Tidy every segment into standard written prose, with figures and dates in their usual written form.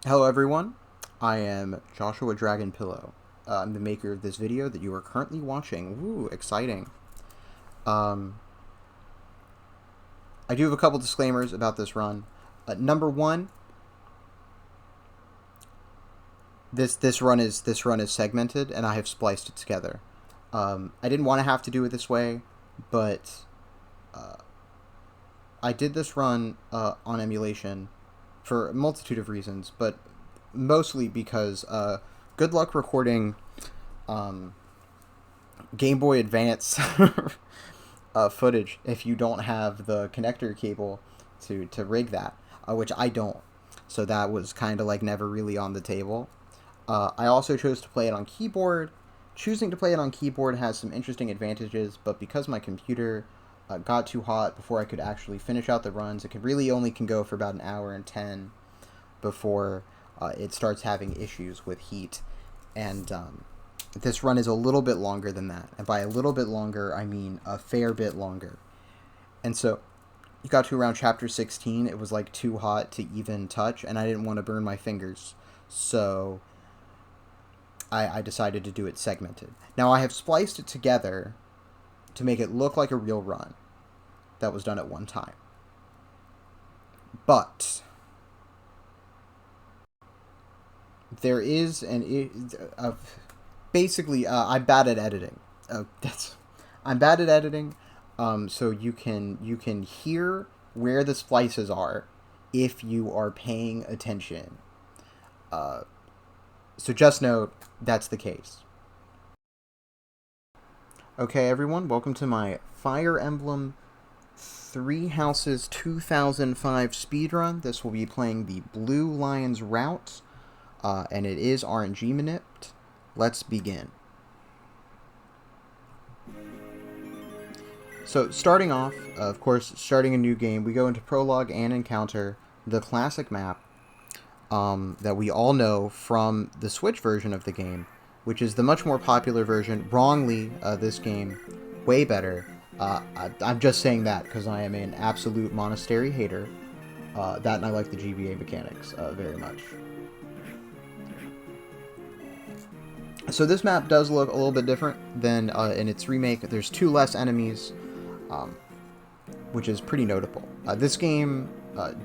Hello everyone, I am Joshua Dragon Pillow. I'm the maker of this video that you are currently watching. Woo, exciting. Um, I do have a couple disclaimers about this run. Number one, this run is segmented, and I have spliced it together. I didn't want to have to do it this way, but I did this run on emulation for a multitude of reasons, but mostly because good luck recording Game Boy Advance footage if you don't have the connector cable to rig that, which I don't. So that was kind of like never really on the table. I also chose to play it on keyboard. Choosing to play it on keyboard has some interesting advantages, but because my computer got too hot before I could actually finish out the runs, it really only can go for about an hour and 10 before it starts having issues with heat. And this run is a little bit longer than that. And by a little bit longer, I mean a fair bit longer. And so you got to around chapter 16, it was like too hot to even touch, and I didn't want to burn my fingers. So I decided to do it segmented. Now I have spliced it together to make it look like a real run that was done at one time. But there is basically I'm bad at editing. I'm bad at editing. So you can hear where the splices are if you are paying attention. So just note that's the case. Okay, everyone, welcome to my Fire Emblem Three Houses 2005 speedrun. This will be playing the Blue Lions route, and it is RNG manipped. Let's begin. So, starting off, of course, starting a new game, we go into prologue and encounter the classic map that we all know from the Switch version of the game, which is the much more popular version. Wrongly, this game, way better. I'm just saying that because I am an absolute Monastery hater. That and I like the GBA mechanics very much. So this map does look a little bit different than in its remake. There's 2 less enemies, which is pretty notable. This game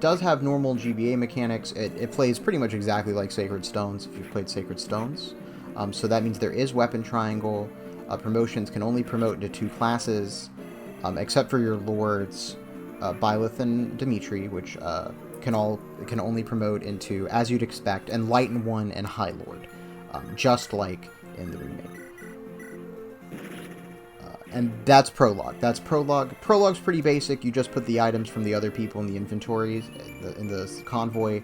does have normal GBA mechanics. It plays pretty much exactly like Sacred Stones, if you've played Sacred Stones. So that means there is weapon triangle. Promotions can only promote into 2 classes, except for your lords, Byleth and Dimitri, which can only promote into, as you'd expect, Enlighten 1 and High Lord, just like in the remake. And that's prologue. Prologue's pretty basic. You just put the items from the other people in the inventories, in the convoy,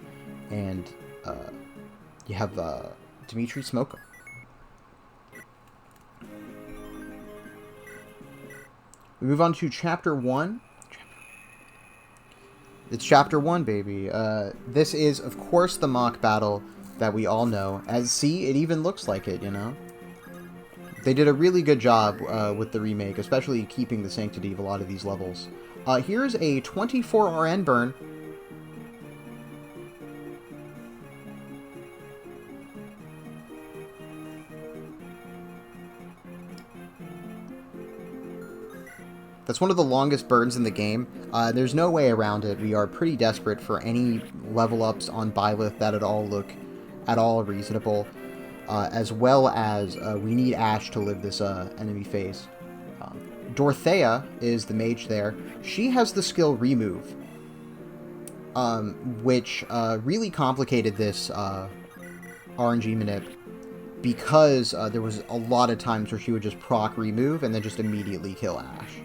and you have Dimitri smoke 'em. We move on to Chapter 1. It's Chapter 1, baby. This is, of course, the mock battle that we all know. See, it even looks like it, you know? They did a really good job with the remake, especially keeping the sanctity of a lot of these levels. Here's a 24 RN burn. That's one of the longest burns in the game. There's no way around it. We are pretty desperate for any level ups on Byleth that at all look at all reasonable, as well as we need Ash to live this enemy phase. Dorothea is the mage there. She has the skill Remove, which really complicated this RNG manip, because there was a lot of times where she would just proc Remove and then just immediately kill Ash.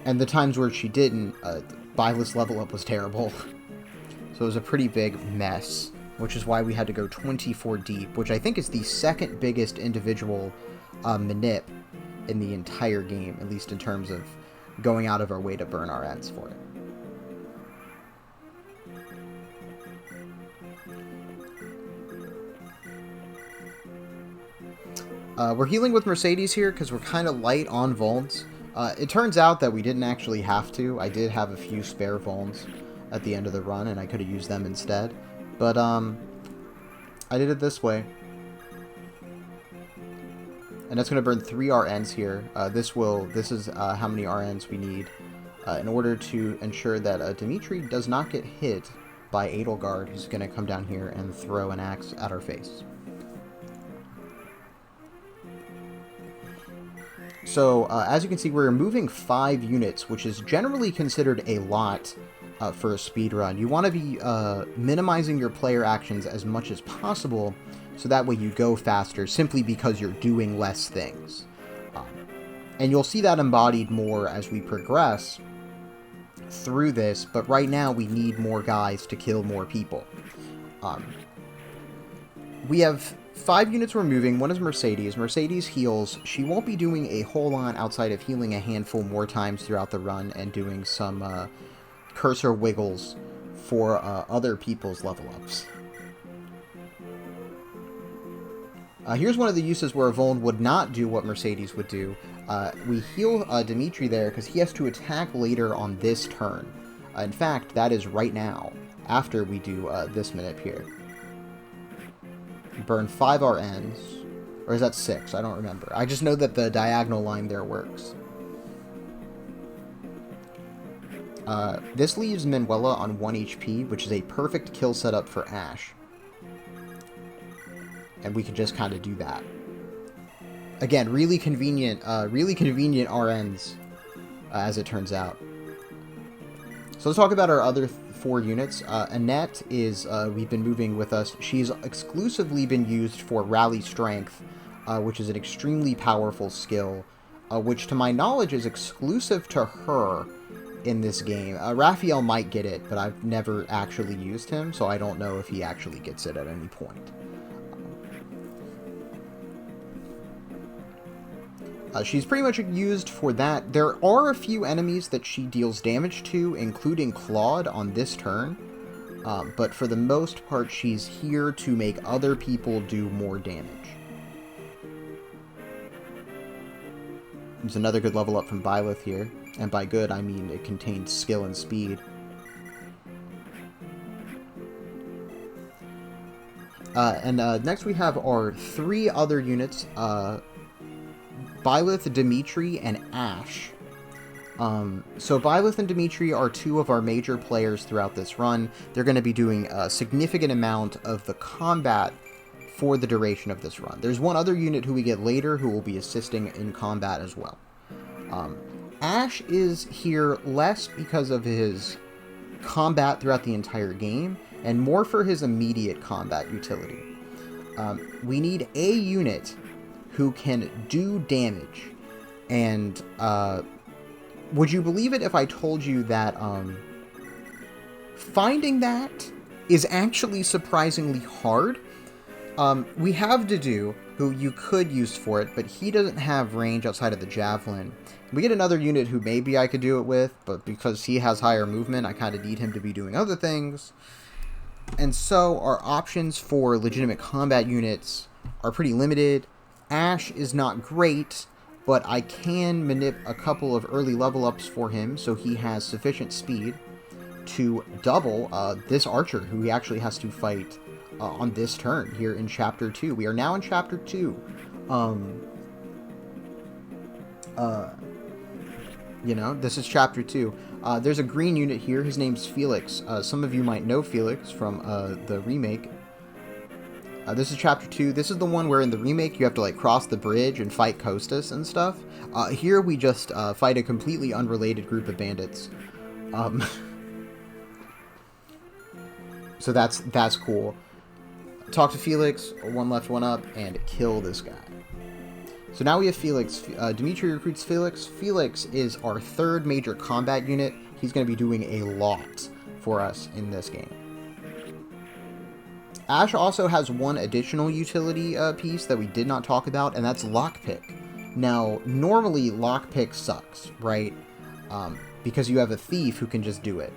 And the times where she didn't, Byleth's level up was terrible. So it was a pretty big mess, which is why we had to go 24 deep, which I think is the second biggest individual manip in the entire game, at least in terms of going out of our way to burn our ends for it. We're healing with Mercedes here because we're kind of light on vulns. It turns out that we didn't actually have to. I did have a few spare vulns at the end of the run, and I could have used them instead. But, I did it this way. And that's going to burn 3 RNs here. This is how many RNs we need in order to ensure that Dimitri does not get hit by Edelgard, who's going to come down here and throw an axe at our face. So, as you can see, we're removing 5 units, which is generally considered a lot for a speedrun. You want to be minimizing your player actions as much as possible, so that way you go faster, simply because you're doing less things. And you'll see that embodied more as we progress through this, but right now we need more guys to kill more people. We have 5 units we're moving. One is Mercedes. Mercedes heals. She won't be doing a whole lot outside of healing a handful more times throughout the run and doing some cursor wiggles for other people's level ups. Here's one of the uses where Yvonne would not do what Mercedes would do. We heal Dimitri there because he has to attack later on this turn. In fact, that is right now, after we do this minute here. Burn 5 RNs. Or is that 6? I don't remember. I just know that the diagonal line there works. This leaves Manuela on 1 HP, which is a perfect kill setup for Ashe. And we can just kind of do that. Again, really convenient RNs, as it turns out. So let's talk about our other 4 units. Annette is, we've been moving with us. She's exclusively been used for Rally Strength, which is an extremely powerful skill, which to my knowledge is exclusive to her in this game. Raphael might get it, but I've never actually used him, so I don't know if he actually gets it at any point. She's pretty much used for that. There are a few enemies that she deals damage to, including Claude on this turn. But for the most part, she's here to make other people do more damage. There's another good level up from Byleth here. And by good, I mean it contains skill and speed. Next we have our 3 other units. Byleth, Dimitri, and Ashe. So Byleth and Dimitri are 2 of our major players throughout this run. They're going to be doing a significant amount of the combat for the duration of this run. There's one other unit who we get later who will be assisting in combat as well. Ashe is here less because of his combat throughout the entire game, and more for his immediate combat utility. We need a unit who can do damage, and would you believe it if I told you that finding that is actually surprisingly hard? We have Dedu, who you could use for it, but he doesn't have range outside of the javelin. We get another unit who maybe I could do it with, but because he has higher movement, I kind of need him to be doing other things. And so our options for legitimate combat units are pretty limited. Ashe is not great, but I can manip a couple of early level ups for him, so he has sufficient speed to double this archer, who he actually has to fight on this turn here in Chapter 2. We are now in Chapter 2. You know, this is Chapter 2. There's a green unit here. His name's Felix. Some of you might know Felix from the remake. This is Chapter 2. This is the one where in the remake you have to like cross the bridge and fight Costas and stuff. Here we just fight a completely unrelated group of bandits. So that's cool. Talk to Felix, 1 left, 1 up, and kill this guy. So now we have Felix. Dimitri recruits Felix. Felix is our 3rd major combat unit. He's going to be doing a lot for us in this game. Ashe also has 1 additional utility piece that we did not talk about, and that's Lockpick. Now, normally Lockpick sucks, right? Because you have a thief who can just do it.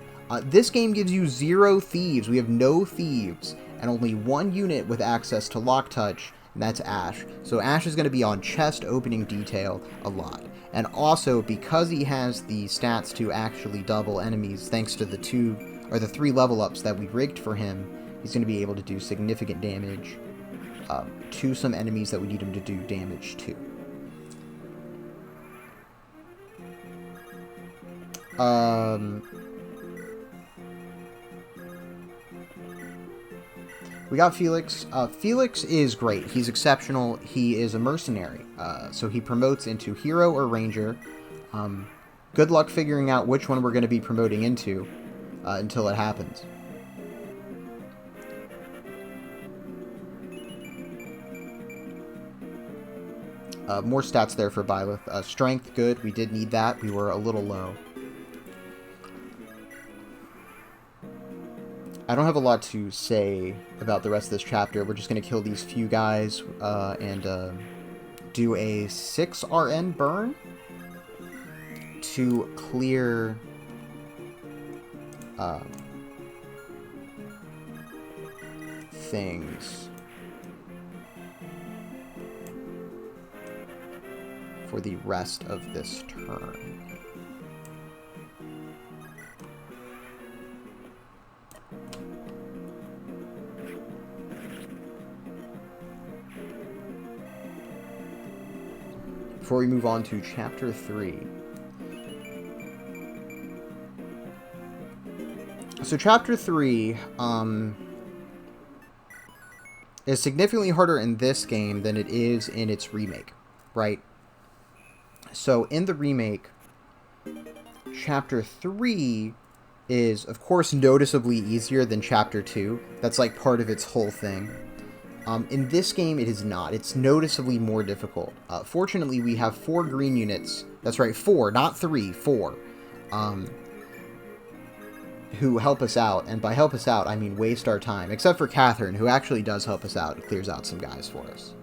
This game gives you 0 thieves. We have no thieves, and only 1 unit with access to Lock Touch, and that's Ashe. So Ashe is going to be on chest opening detail a lot. And also, because he has the stats to actually double enemies, thanks to the 3 level ups that we rigged for him, he's going to be able to do significant damage to some enemies that we need him to do damage to. We got Felix. Felix is great. He's exceptional. He is a mercenary. So he promotes into hero or ranger. Good luck figuring out which one we're going to be promoting into until it happens. More stats there for Byleth. Strength, good. We did need that. We were a little low. I don't have a lot to say about the rest of this chapter. We're just going to kill these few guys and do a 6 RN burn to clear things for the rest of this turn. Before we move on to Chapter 3. So Chapter 3 is significantly harder in this game than it is in its remake, right? So in the remake, Chapter 3 is, of course, noticeably easier than Chapter 2. That's like part of its whole thing. In this game, it is not. It's noticeably more difficult. Fortunately, we have 4 green units. That's right, 4, not 3, 4. Who help us out. And by help us out, I mean waste our time. Except for Catherine, who actually does help us out. It clears out some guys for us.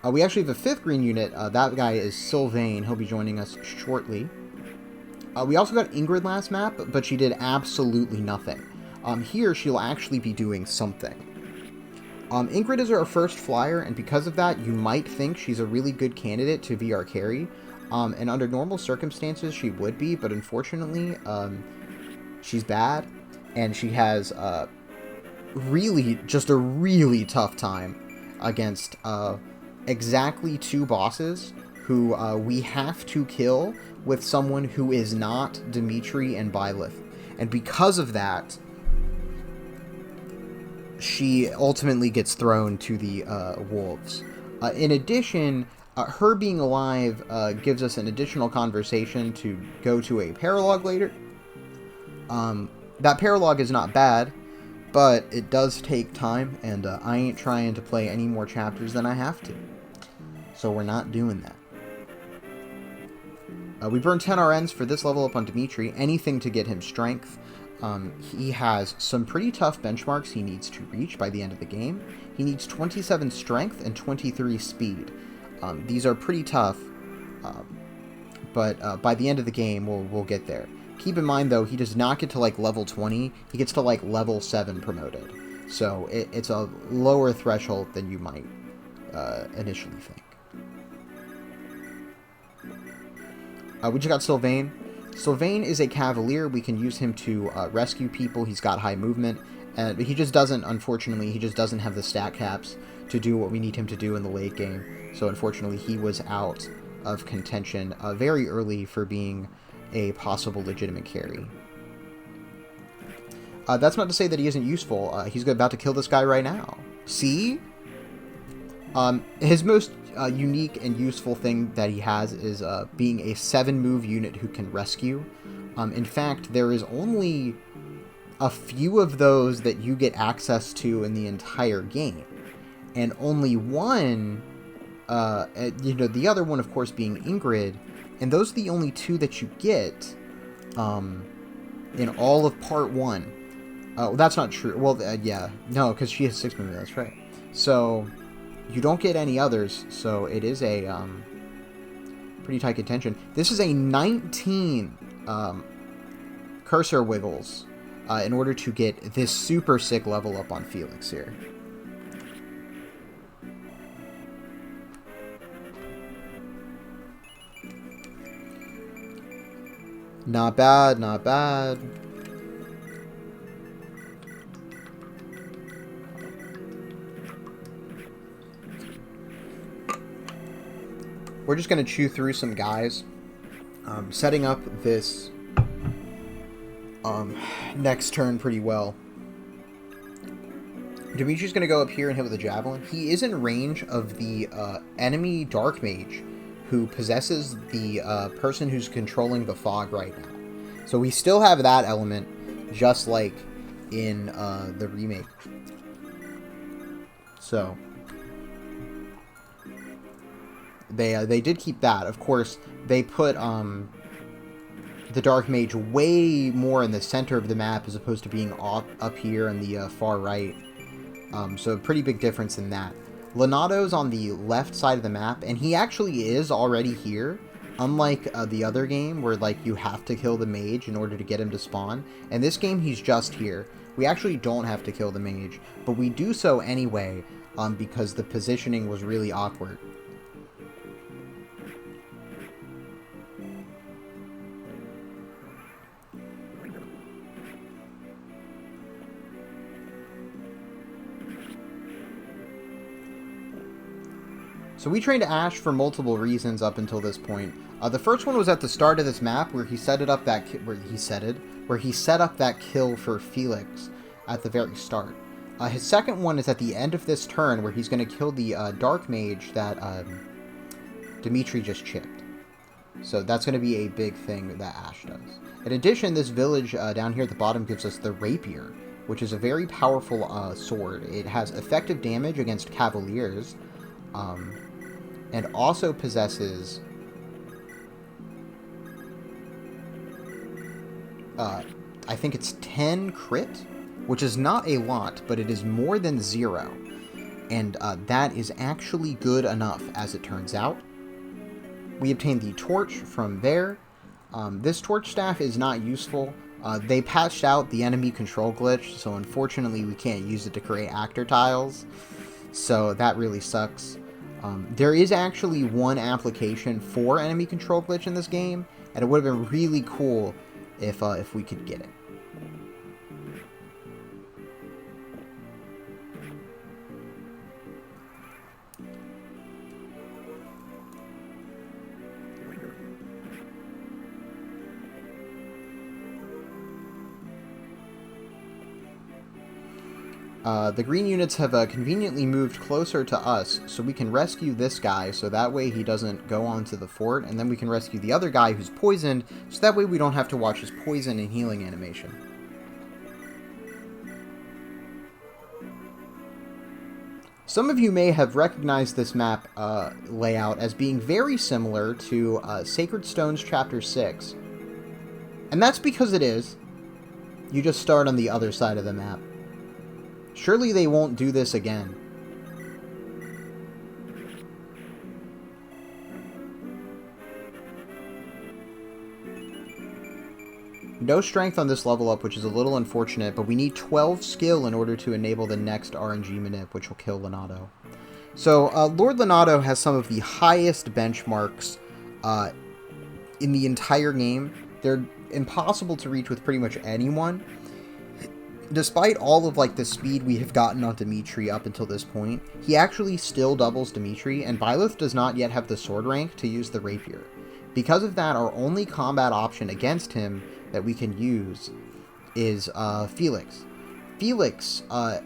We actually have a 5th green unit. That guy is Sylvain. He'll be joining us shortly. We also got Ingrid last map, but she did absolutely nothing. Here, she'll actually be doing something. Ingrid is our first flyer, and because of that, you might think she's a really good candidate to be our carry. And under normal circumstances, she would be, but unfortunately, she's bad, and she has just a really tough time against exactly 2 bosses who we have to kill with someone who is not Dimitri and Byleth. And because of that, she ultimately gets thrown to the wolves. In addition, her being alive gives us an additional conversation to go to a paralog later. That paralog is not bad, but it does take time, and I ain't trying to play any more chapters than I have to. So we're not doing that. We burned 10 RNs for this level up on Dimitri, anything to get him strength. He has some pretty tough benchmarks he needs to reach by the end of the game. He needs 27 strength and 23 speed. These are pretty tough, but by the end of the game, we'll get there. Keep in mind, though, he does not get to, like, level 20. He gets to, like, level 7 promoted. So it's a lower threshold than you might initially think. We just got Sylvain. Sylvain is a cavalier. We can use him to rescue people. He's got high movement. But he just doesn't, unfortunately, he just doesn't have the stat caps to do what we need him to do in the late game. So, unfortunately, he was out of contention very early for being a possible legitimate carry. That's not to say that he isn't useful. He's about to kill this guy right now. See? His most unique and useful thing that he has is being a 7-move unit who can rescue. In fact, there is only a few of those that you get access to in the entire game. And only one, the other one, of course, being Ingrid. And those are the only 2 that you get in all of Part 1. Oh, that's not true. Well, yeah. No, because she has 6 moves. That's right. So you don't get any others, so it is a pretty tight contention. This is a 19 cursor wiggles in order to get this super sick level up on Felix here. Not bad, not bad. we're just going to chew through some guys, setting up this next turn pretty well. Dimitri's going to go up here and hit with a javelin. He is in range of the enemy dark mage who possesses the person who's controlling the fog right now. So we still have that element, just like in the remake. So they did keep that. Of course, they put the dark mage way more in the center of the map as opposed to being up here in the far right. So a pretty big difference in that. Lonato's on the left side of the map, and he actually is already here. Unlike the other game where like you have to kill the mage in order to get him to spawn. In this game, he's just here. We actually don't have to kill the mage, but we do so anyway because the positioning was really awkward. So we trained Ash for multiple reasons up until this point. The first one was at the start of this map where he set up that kill for Felix at the very start. His second one is at the end of this turn where he's going to kill the dark mage that Dimitri just chipped. So that's going to be a big thing that Ash does. In addition, this village down here at the bottom gives us the rapier, which is a very powerful sword. It has effective damage against cavaliers. And also possesses I think it's 10 crit, which is not a lot, but it is more than 0. And that is actually good enough, as it turns out. We obtained the torch from there. This torch staff is not useful. They patched out the enemy control glitch, so unfortunately we can't use it to create actor tiles. So that really sucks. There is actually one application for enemy control glitch in this game, and it would have been really cool if we could get it. The green units have conveniently moved closer to us, so we can rescue this guy, so that way he doesn't go onto the fort, and then we can rescue the other guy who's poisoned, so that way we don't have to watch his poison and healing animation. Some of you may have recognized this map layout as being very similar to Sacred Stones Chapter 6. And that's because it is. You just start on the other side of the map. Surely they won't do this again. No strength on this level up, which is a little unfortunate, but we need 12 skill in order to enable the next RNG manip, which will kill Lonato. So, Lord Lonato has some of the highest benchmarks in the entire game. They're impossible to reach with pretty much anyone. Despite all of like the speed we have gotten on Dimitri up until this point, he actually still doubles Dimitri, and Byleth does not yet have the sword rank to use the rapier. Because of that, our only combat option against him that we can use is Felix. Felix,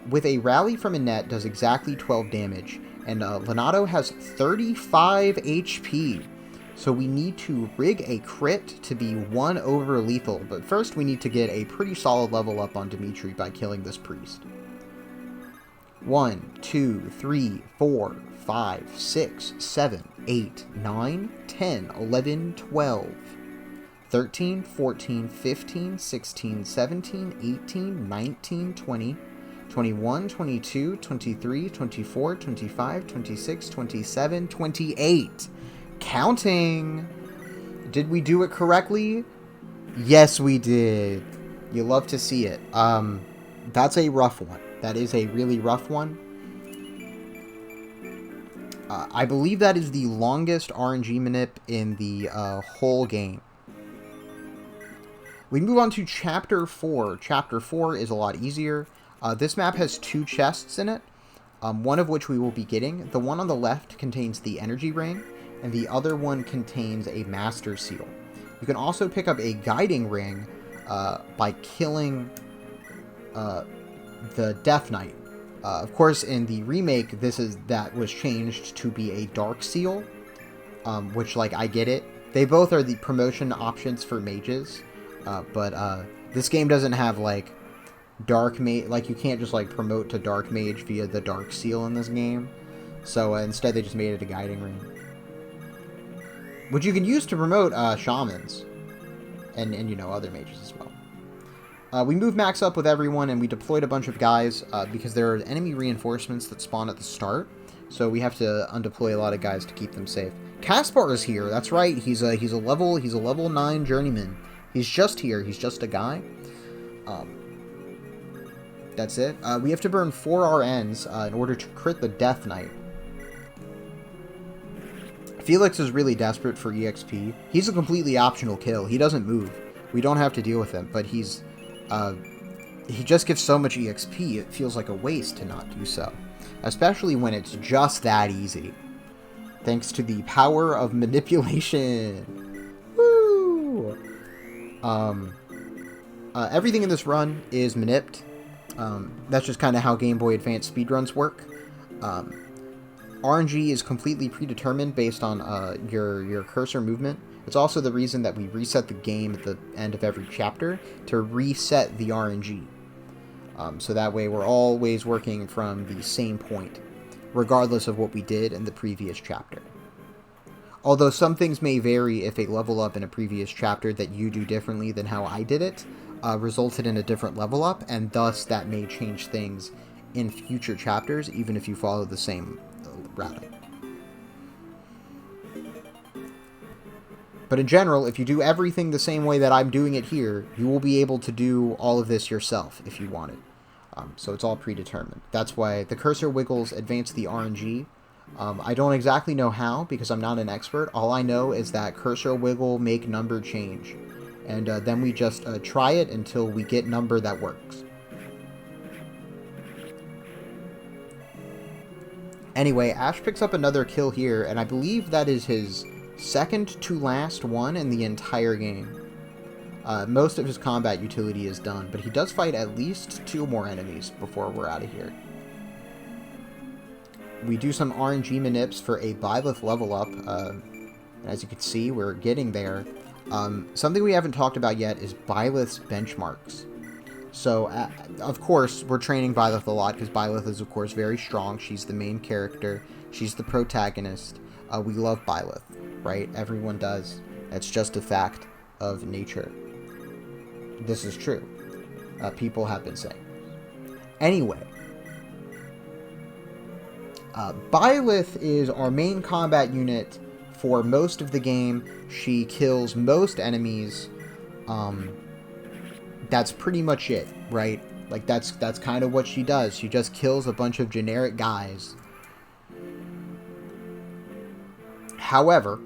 with a rally from a net, does exactly 12 damage, and Lonato has 35 HP. So we need to rig a crit to be 1 over lethal, but first we need to get a pretty solid level up on Dimitri by killing this priest. 1, 2, 3, 4, 5, 6, 7, 8, 9, 10, 11, 12, 13, 14, 15, 16, 17, 18, 19, 20, 21, 22, 23, 24, 25, 26, 27, 28. Counting! Did we do it correctly? Yes, we did. You love to see it. That's a rough one. That is a really rough one. I believe that is the longest RNG manip in the whole game. We move on to Chapter 4. Chapter 4 is a lot easier. This map has 2 chests in it, one of which we will be getting. The one on the left contains the energy ring. and the other one contains a Master Seal. You can also pick up a Guiding Ring by killing the Death Knight. Of course, in the remake, that was changed to be a Dark Seal, which, like, I get it. They both are the promotion options for mages, but this game doesn't have, like, Dark Mage. Like, you can't just, like, promote to Dark Mage via the Dark Seal in this game. So instead, they just made it a Guiding Ring, which you can use to promote shamans and you know, other mages as well. We moved max up with everyone, and we deployed a bunch of guys because there are enemy reinforcements that spawn at the start, so we have to undeploy a lot of guys to keep them safe. Caspar is here. That's right. He's a level 9 journeyman. He's just here. He's just a guy. That's it. We have to burn 4 RNs in order to crit the Death Knight. Felix is really desperate for EXP. He's a completely optional kill. He doesn't move. We don't have to deal with him, but he just gives so much EXP, it feels like a waste to not do so. Especially when it's just that easy. Thanks to the power of manipulation. Woo! Everything in this run is manipped. That's just kind of how Game Boy Advance speedruns work. RNG is completely predetermined based on your cursor movement. It's also the reason that we reset the game at the end of every chapter to reset the RNG. So that way we're always working from the same point, regardless of what we did in the previous chapter. Although some things may vary if a level up in a previous chapter that you do differently than how I did it resulted in a different level up, and thus that may change things in future chapters, even if you follow the same routing. But in general, if you do everything the same way that I'm doing it here, you will be able to do all of this yourself if you want it. So it's all predetermined. That's why the cursor wiggles advance the RNG. I don't exactly know how, because I'm not an expert. All I know is that cursor wiggle make number change. And then we just try it until we get number that works. Anyway, Ash picks up another kill here, and I believe that is his second to last one in the entire game. Most of his combat utility is done, but he does fight at least 2 more enemies before we're out of here. We do some RNG manips for a Byleth level up. As you can see, we're getting there. Something we haven't talked about yet is Byleth's benchmarks. So, of course, we're training Byleth a lot, because Byleth is, of course, very strong. She's the main character. She's the protagonist. We love Byleth, right? Everyone does. It's just a fact of nature. This is true. People have been saying. Anyway, Byleth is our main combat unit for most of the game. She kills most enemies. That's pretty much it, right? Like, that's kind of what she does. She just kills a bunch of generic guys. However,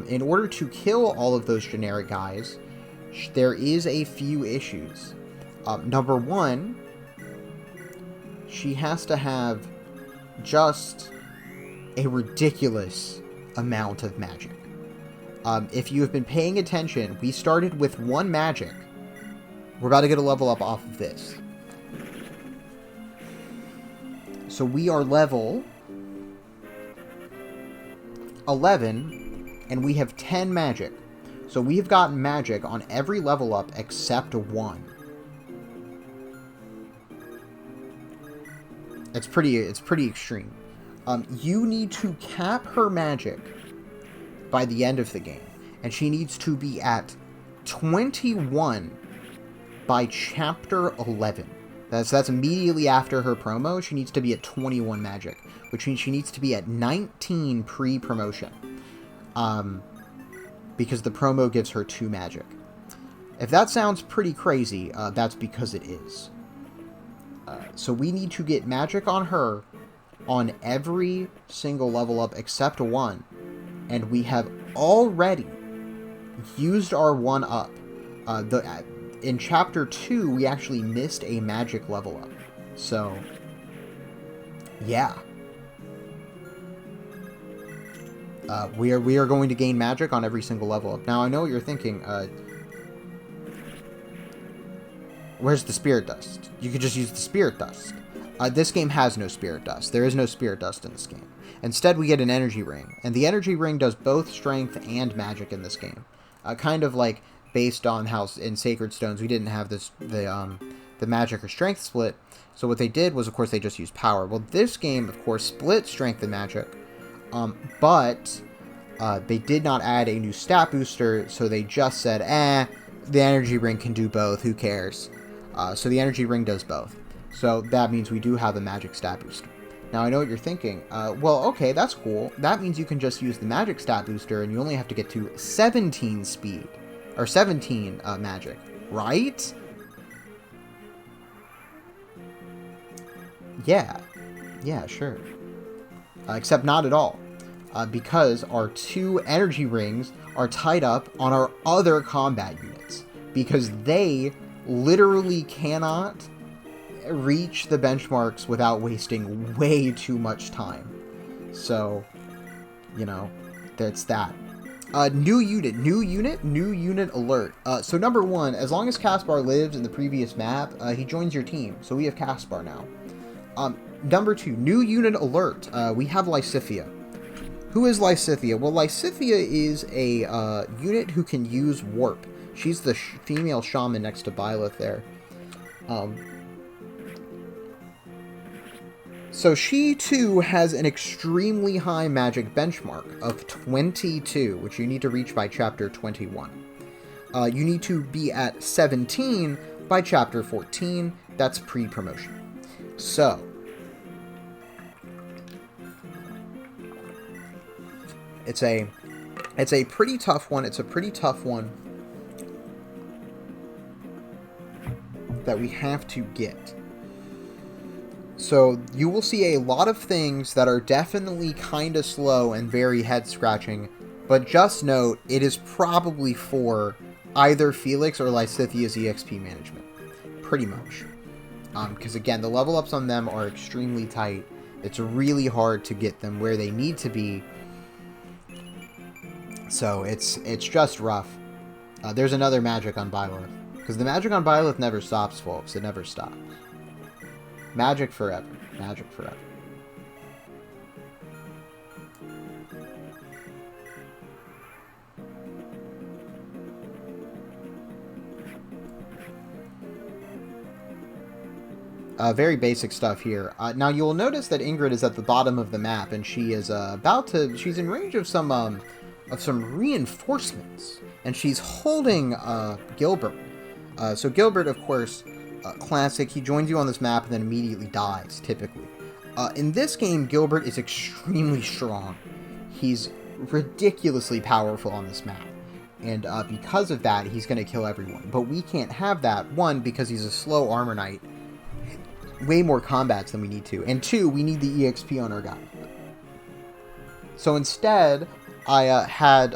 in order to kill all of those generic guys, there is a few issues. Number one, she has to have just a ridiculous amount of magic. If you have been paying attention, we started with 1 magic. We're about to get a level up off of this. So we are level 11, and we have 10 magic. So we have gotten magic on every level up except 1. It's pretty extreme. You need to cap her magic by the end of the game, and she needs to be at 21 by chapter 11. That's immediately after her promo. She needs to be at 21 magic, which means she needs to be at 19 pre-promotion. Because the promo gives her 2 magic. If that sounds pretty crazy, that's because it is. So we need to get magic on her on every single level up except 1. And we have already used our 1 up. In chapter 2, we actually missed a magic level up. So, yeah. We are going to gain magic on every single level up. Now, I know what you're thinking. Where's the spirit dust? You could just use the spirit dust. This game has no spirit dust. There is no spirit dust in this game. Instead, we get an energy ring. And the energy ring does both strength and magic in this game. Kind of like based on how in Sacred Stones we didn't have the magic or strength split. So what they did was, of course, they just used power. Well, this game, of course, split strength and magic. But they did not add a new stat booster, so they just said, the energy ring can do both, who cares? So the energy ring does both. So that means we do have a magic stat booster. Now, I know what you're thinking. Well, okay, that's cool. That means you can just use the magic stat booster, and you only have to get to 17 speed, or 17 magic, right? Yeah, sure. Except not at all. Because our 2 energy rings are tied up on our other combat units. Because they literally cannot reach the benchmarks without wasting way too much time. So, you know, that's that. New unit alert. So number 1, as long as Caspar lives in the previous map, he joins your team. So we have Caspar now. Number 2, new unit alert. We have Lysithea. Who is Lysithea? Well, Lysithea is a unit who can use warp. She's the female shaman next to Byleth there. So she, too, has an extremely high magic benchmark of 22, which you need to reach by Chapter 21. You need to be at 17 by Chapter 14. That's pre-promotion. So, it's a pretty tough one. It's a pretty tough one that we have to get. So you will see a lot of things that are definitely kind of slow and very head-scratching, but just note, it is probably for either Felix or Lysithea's EXP management. Pretty much. Because again, the level ups on them are extremely tight. It's really hard to get them where they need to be. So it's just rough. There's another magic on Byleth. Because the magic on Byleth never stops, folks. It never stops. Magic forever. Magic forever. Very basic stuff here. Now you'll notice that Ingrid is at the bottom of the map, and she is she's in range of some reinforcements, and she's holding Gilbert. So Gilbert, of course, classic. He joins you on this map and then immediately dies, typically. In this game, Gilbert is extremely strong. He's ridiculously powerful on this map. And because of that, he's going to kill everyone. But we can't have that. 1, because he's a slow armor knight. Way more combats than we need to. And 2, we need the EXP on our guy. So instead, I had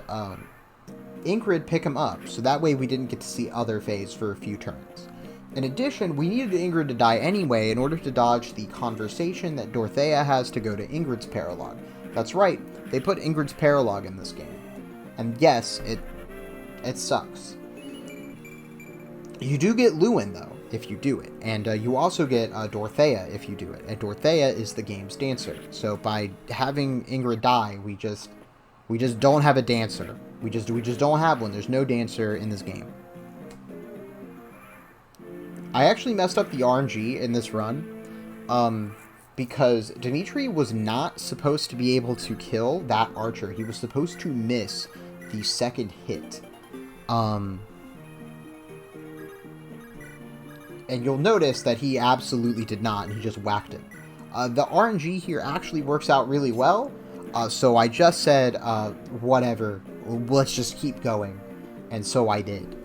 Ingrid pick him up. So that way we didn't get to see other phase for a few turns. In addition, we needed Ingrid to die anyway in order to dodge the conversation that Dorothea has to go to Ingrid's paralogue. That's right, they put Ingrid's paralogue in this game. And yes, it sucks. You do get Lewin, though, if you do it. And you also get Dorothea if you do it. And Dorothea is the game's dancer. So by having Ingrid die, we just don't have a dancer. We just don't have one. There's no dancer in this game. I actually messed up the RNG in this run, because Dimitri was not supposed to be able to kill that archer. He was supposed to miss the second hit. And you'll notice that he absolutely did not, and he just whacked it. The RNG here actually works out really well, so I just said, whatever, let's just keep going, and so I did.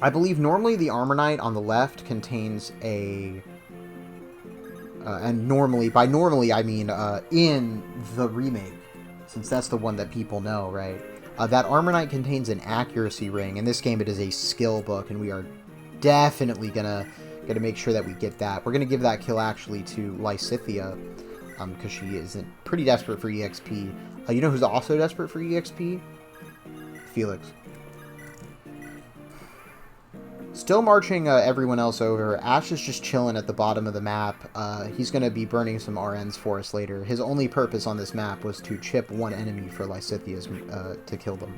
I believe normally the Armor Knight on the left contains a... and normally, by normally I mean in the remake, since that's the one that people know, right? That Armor Knight contains an accuracy ring. In this game it is a skill book, and we are definitely gonna make sure that we get that. We're gonna give that kill actually to Lysithea, because she is pretty desperate for EXP. You know who's also desperate for EXP? Felix. Still marching everyone else over. Ash is just chilling at the bottom of the map. He's going to be burning some RNs for us later. His only purpose on this map was to chip one enemy for Lysithea's to kill them.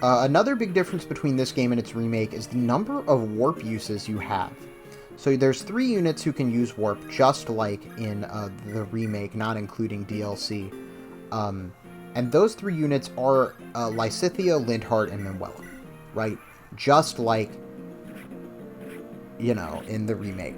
Another big difference between this game and its remake is the number of warp uses you have. So there's 3 units who can use warp, just like in the remake, not including DLC. And those 3 units are Lysithea, Lindhart, and Manuela, right? Just like, you know, in the remake.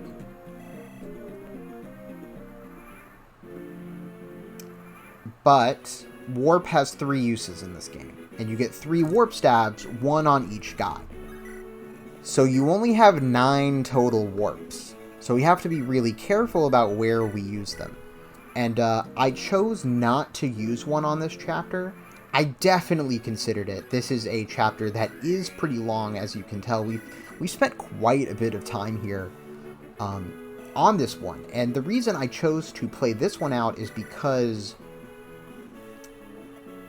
But warp has 3 uses in this game, and you get 3 warp stabs, 1 on each guy. So you only have 9 total warps. So we have to be really careful about where we use them. And I chose not to use one on this chapter. I definitely considered it. This is a chapter that is pretty long, as you can tell. We spent quite a bit of time here on this one. And the reason I chose to play this one out is because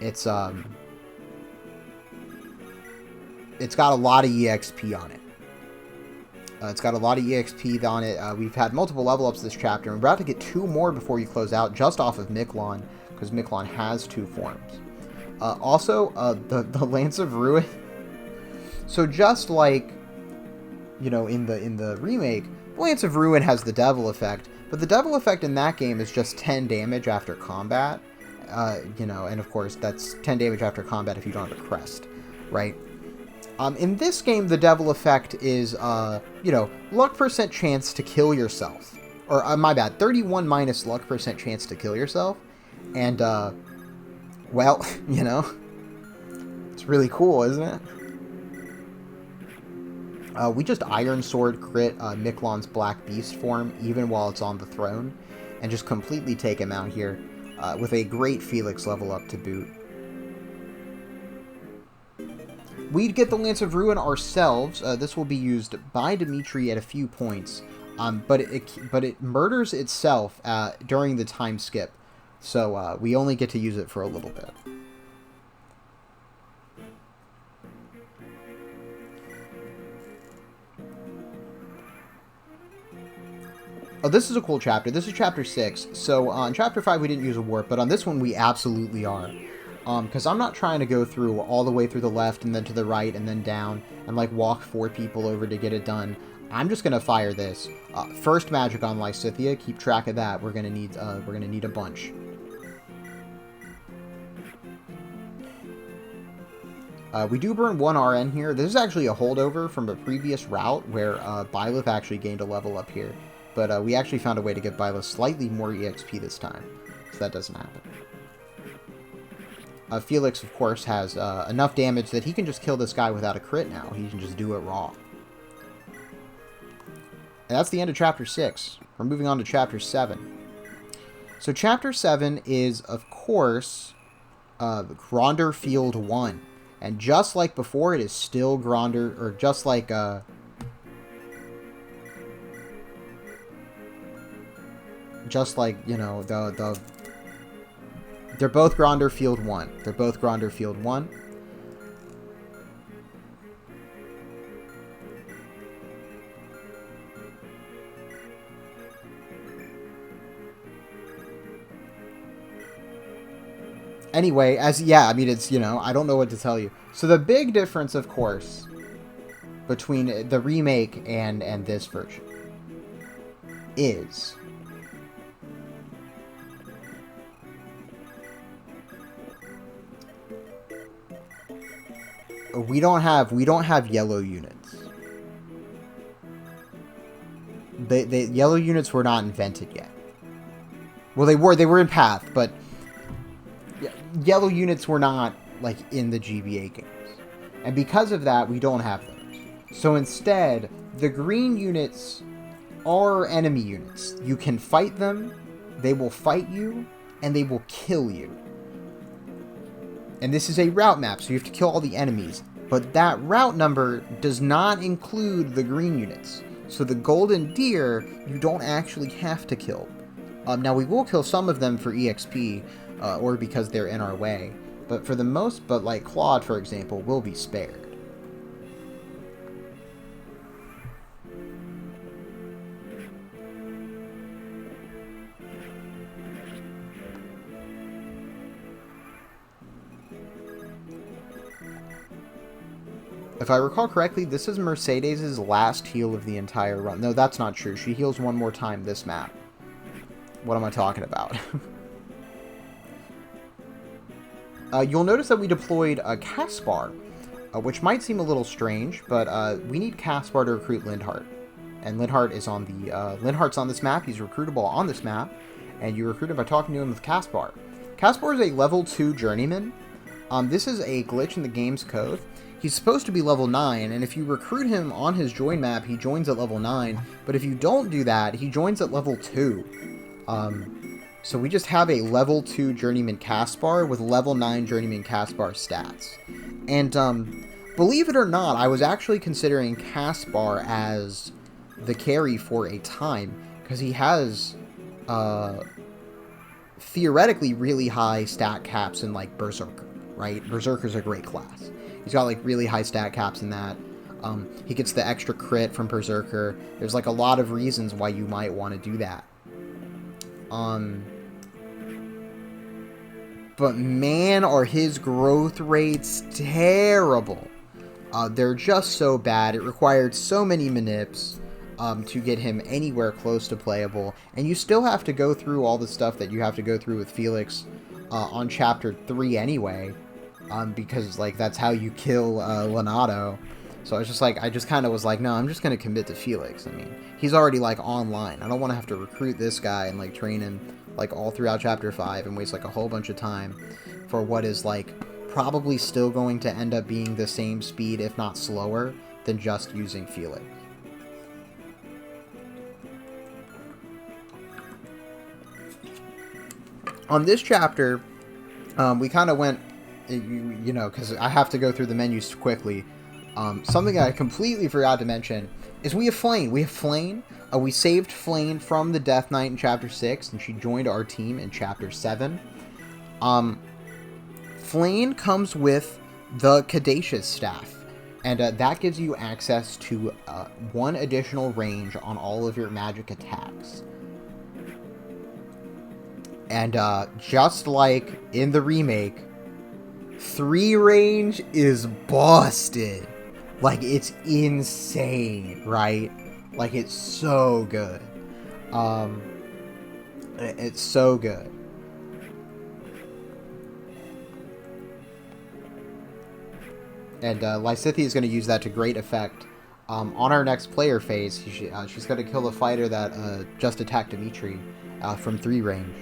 it's got a lot of EXP on it. It's got a lot of EXP on it. We've had multiple level ups this chapter. We're about to get 2 more before we close out, just off of Miquelon, because Miquelon has 2 forms. Also, the Lance of Ruin. So just like, you know, in the remake, Lance of Ruin has the Devil effect, but the Devil effect in that game is just 10 damage after combat. You know, and of course that's 10 damage after combat if you don't have a crest, right? In this game, the Devil effect is, you know, luck % chance to kill yourself. Or, my bad, 31 minus luck % chance to kill yourself. And, well, you know, it's really cool, isn't it? We just Iron Sword crit Miquelon's Black Beast form, even while it's on the throne, and just completely take him out here, with a great Felix level up to boot. We'd get the Lance of Ruin ourselves. This will be used by Dimitri at a few points, but it murders itself during the time skip, so we only get to use it for a little bit. Oh, this is a cool chapter. This is chapter 6. So on chapter 5 we didn't use a warp, but on this one we absolutely are. Because I'm not trying to go through all the way through the left and then to the right and then down and like walk 4 people over to get it done. I'm just gonna fire this. First magic on Lysithea. Keep track of that. We're gonna need a bunch. We do burn 1 RN here. This is actually a holdover from a previous route where Byleth actually gained a level up here. But we actually found a way to get Byleth slightly more EXP this time. So that doesn't happen. Felix, of course, has enough damage that he can just kill this guy without a crit now. He can just do it raw. And that's the end of Chapter 6. We're moving on to Chapter 7. So Chapter 7 is, of course, Gronder Field 1. And just like before, it is still Gronder, or just like... just like, you know, they're both Gronder Field 1. They're both Gronder Field 1. Anyway, I mean, it's, you know, I don't know what to tell you. So the big difference, of course, between the remake and this version is... we don't have yellow units. The yellow units were not invented yet. Well, they were in Path, but yellow units were not like in the GBA games. And because of that, we don't have those. So instead, the green units are enemy units. You can fight them, they will fight you, and they will kill you. And this is a route map, so you have to kill all the enemies. But that route number does not include the green units. So the golden deer, you don't actually have to kill. Now we will kill some of them for EXP, or because they're in our way. But for the most, like Claude, for example, will be spared. If I recall correctly, this is Mercedes' last heal of the entire run. No, that's not true. She heals one more time this map. What am I talking about? You'll notice that we deployed a Caspar, which might seem a little strange, but we need Caspar to recruit Lindhart. And Lindhart is on the Lindhart's on this map. He's recruitable on this map, and you recruit him by talking to him with Caspar. Caspar is a level 2 journeyman. This is a glitch in the game's code. He's supposed to be level 9, and if you recruit him on his join map, he joins at level 9. But if you don't do that, he joins at level 2. So we just have a level 2 Journeyman Caspar with level 9 Journeyman Caspar stats. And believe it or not, I was actually considering Caspar as the carry for a time, because he has theoretically really high stat caps in like Berserker, right? Berserker's a great class. He's got like really high stat caps in that. He gets the extra crit from Berserker. There's like a lot of reasons why you might want to do that. But man, are his growth rates terrible. They're just so bad. It required so many manips to get him anywhere close to playable. And you still have to go through all the stuff that you have to go through with Felix on Chapter 3 anyway. Because like that's how you kill Leonardo. So I was just like, I just kind of was like, no, I'm just gonna commit to Felix. I mean, he's already like online. I don't want to have to recruit this guy and like train him like all throughout Chapter 5 and waste like a whole bunch of time for what is like probably still going to end up being the same speed, if not slower, than just using Felix. On this chapter, we kind of went. You know, because I have to go through the menus quickly. Something that I completely forgot to mention is we have Flane. We have Flane. We saved Flane from the Death Knight in Chapter 6, and she joined our team in Chapter 7. Flane comes with the Caduceus Staff, and that gives you access to 1 additional range on all of your magic attacks. And just like in the remake, 3 range is busted. Like, it's insane, right? Like, it's so good. It's so good. And Lysithea is going to use that to great effect. On our next player phase, she's going to kill the fighter that just attacked Dimitri from 3 range.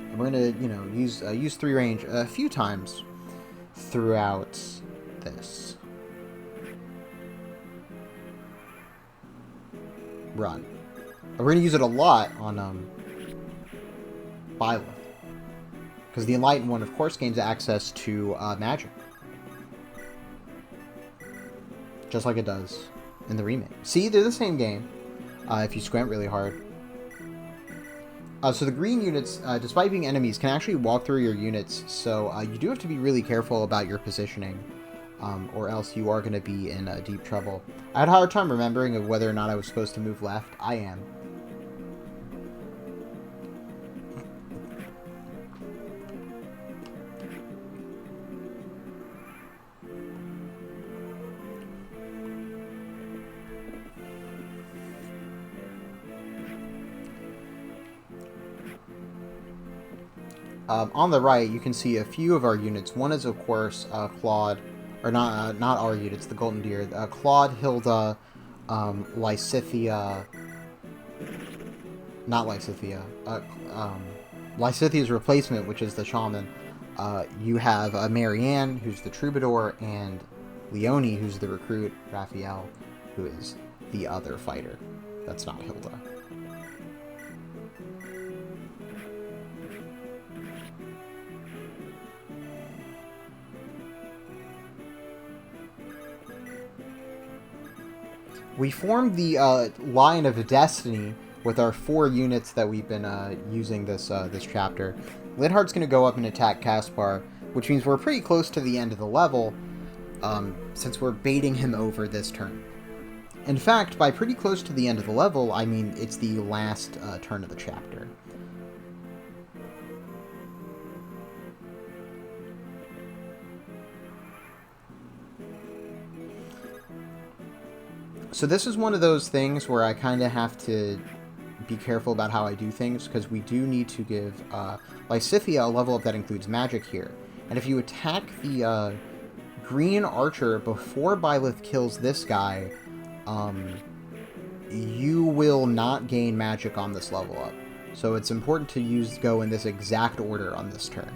And we're going to, you know, use 3 range a few times throughout this run. We're going to use it a lot on Byleth, because the Enlightened one, of course, gains access to magic, just like it does in the remake. See, they're the same game if you squint really hard. So the green units, despite being enemies, can actually walk through your units, so you do have to be really careful about your positioning, or else you are going to be in deep trouble. I had a hard time remembering of whether or not I was supposed to move left. I am. On the right, you can see a few of our units. One is, of course, Claude, or not our units, the Golden Deer. Claude, Hilda, Lysithea, not Lysithea, Lysithea's replacement, which is the Shaman. You have Marianne, who's the Troubadour, and Leonie, who's the recruit, Raphael, who is the other fighter. That's not Hilda. We formed the line of destiny with our 4 units that we've been using this chapter. Linhardt's going to go up and attack Caspar, which means we're pretty close to the end of the level, since we're baiting him over this turn. In fact, by pretty close to the end of the level, I mean it's the last turn of the chapter. So this is one of those things where I kind of have to be careful about how I do things, because we do need to give Lysithea a level up that includes magic here. And if you attack the green archer before Byleth kills this guy, you will not gain magic on this level up. So it's important to go in this exact order on this turn.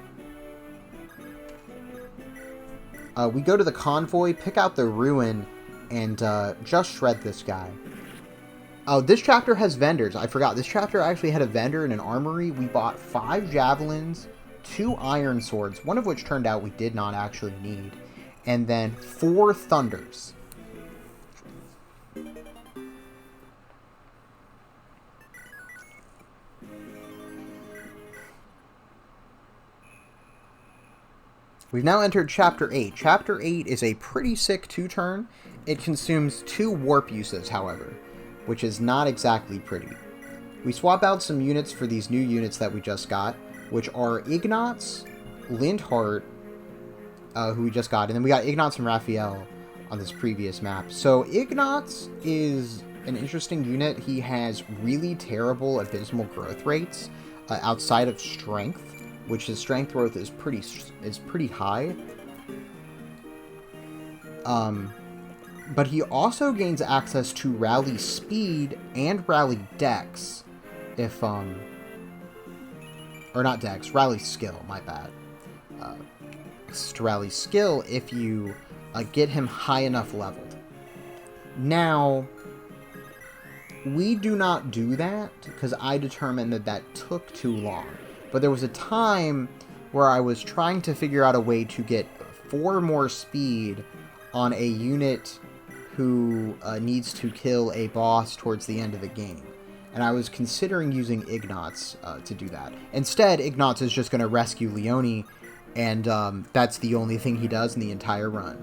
We go to the convoy, pick out the ruin, and just shred this guy. Oh, this chapter has vendors. I forgot. This chapter actually had a vendor and an armory. We bought 5 javelins, 2 iron swords, one of which turned out we did not actually need, and then 4 thunders. We've now entered Chapter 8. Chapter 8 is a pretty sick 2-turn. It consumes 2 warp uses, however, which is not exactly pretty. We swap out some units for these new units that we just got, which are Ignatz, Linhardt, who we just got, and then we got Ignatz and Raphael on this previous map. So Ignatz is an interesting unit. He has really terrible abysmal growth rates outside of strength, which his strength growth is pretty high. But he also gains access to rally speed and rally dex, if or not dex, rally skill. My bad. To rally skill if you get him high enough leveled. Now, we do not do that because I determined that took too long. But there was a time where I was trying to figure out a way to get 4 more speed on a unit who needs to kill a boss towards the end of the game. And I was considering using Ignatz to do that. Instead, Ignatz is just going to rescue Leone, and that's the only thing he does in the entire run.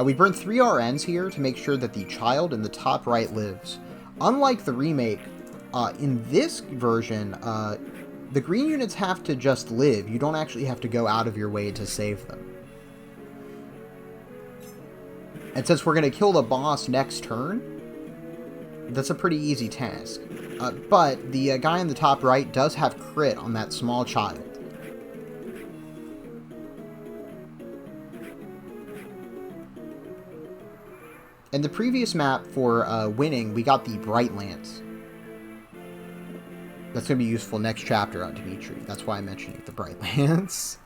We burn 3 RNs here to make sure that the child in the top right lives. Unlike the remake, in this version, the green units have to just live. You don't actually have to go out of your way to save them. And since we're going to kill the boss next turn, that's a pretty easy task. But the guy in the top right does have crit on that small child. In the previous map for winning, we got the Bright Lance. That's going to be useful next chapter on Dimitri. That's why I mentioned it, the Bright Lance.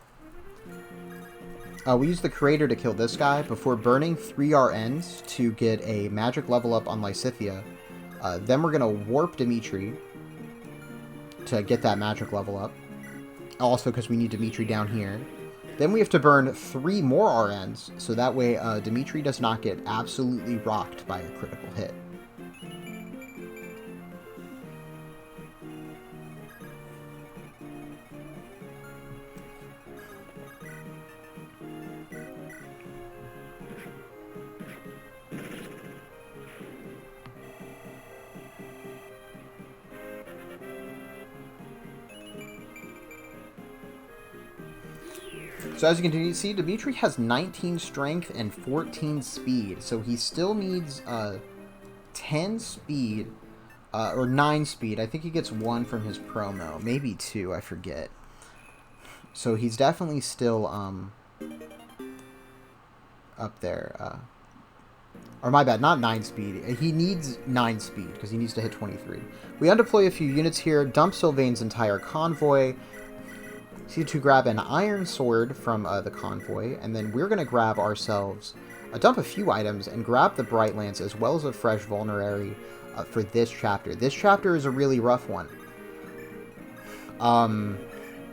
We use the Creator to kill this guy before burning 3 RNs to get a magic level up on Lysithea. Then we're going to warp Dimitri to get that magic level up. Also because we need Dimitri down here. Then we have to burn 3 more RNs, so that way Dimitri does not get absolutely rocked by a critical hit. So as you can see, Dimitri has 19 strength and 14 speed, so he still needs 10 speed, or 9 speed. I think he gets 1 from his promo, maybe 2, I forget. So he's definitely still up there. Or my bad, not 9 speed. He needs 9 speed, because he needs to hit 23. We undeploy a few units here, dump Sylvain's entire convoy, see to grab an iron sword from the convoy, and then we're going to grab ourselves, dump a few items, and grab the Bright Lance as well as a fresh vulnerary for this chapter. This chapter is a really rough one.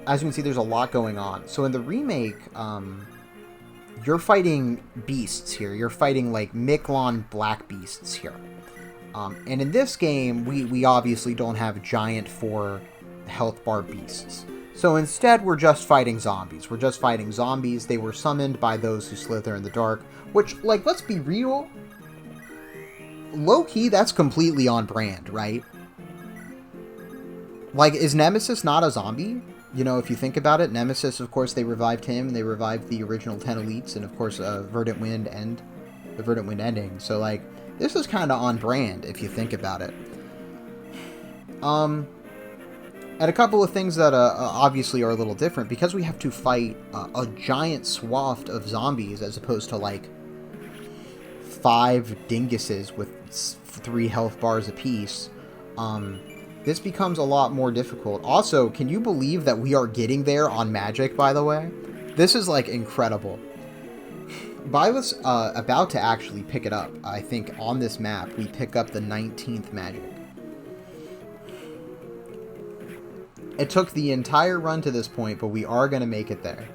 as you can see, there's a lot going on. So in the remake, you're fighting beasts here. You're fighting like Miklon black beasts here. And in this game, we obviously don't have giant 4 health bar beasts. So instead, we're just fighting zombies. We're just fighting zombies. They were summoned by those who slither in the dark. Which, like, let's be real. Low-key, that's completely on brand, right? Like, is Nemesis not a zombie? You know, if you think about it, Nemesis, of course, they revived him. They revived the original 10 elites. And, of course, Verdant Wind and the Verdant Wind ending. So, like, this is kind of on brand, if you think about it. And a couple of things that obviously are a little different, because we have to fight a giant swath of zombies as opposed to like 5 dinguses with 3 health bars apiece. This becomes a lot more difficult. Also, can you believe that we are getting there on magic, by the way? This is like incredible. Byleth's about to actually pick it up. I think on this map we pick up the 19th magic. It took the entire run to this point, but we are going to make it there.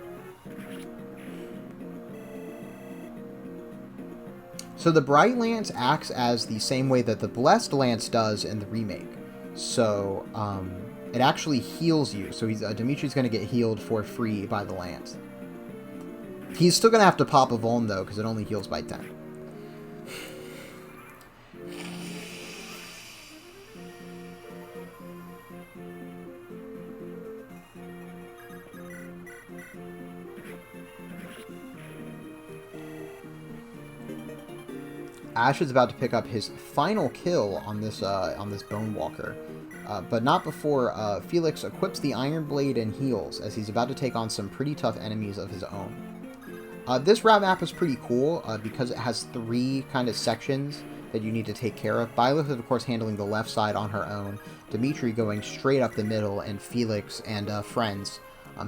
So the Bright Lance acts as the same way that the Blessed Lance does in the remake. So it actually heals you. So Dimitri's going to get healed for free by the Lance. He's still going to have to pop a Vuln, though, because it only heals by 10. Ash is about to pick up his final kill on this Bone Walker, but not before Felix equips the Iron Blade and heals, as he's about to take on some pretty tough enemies of his own. This route map is pretty cool because it has 3 kind of sections that you need to take care of. Byleth is, of course, handling the left side on her own, Dimitri going straight up the middle, and Felix and friends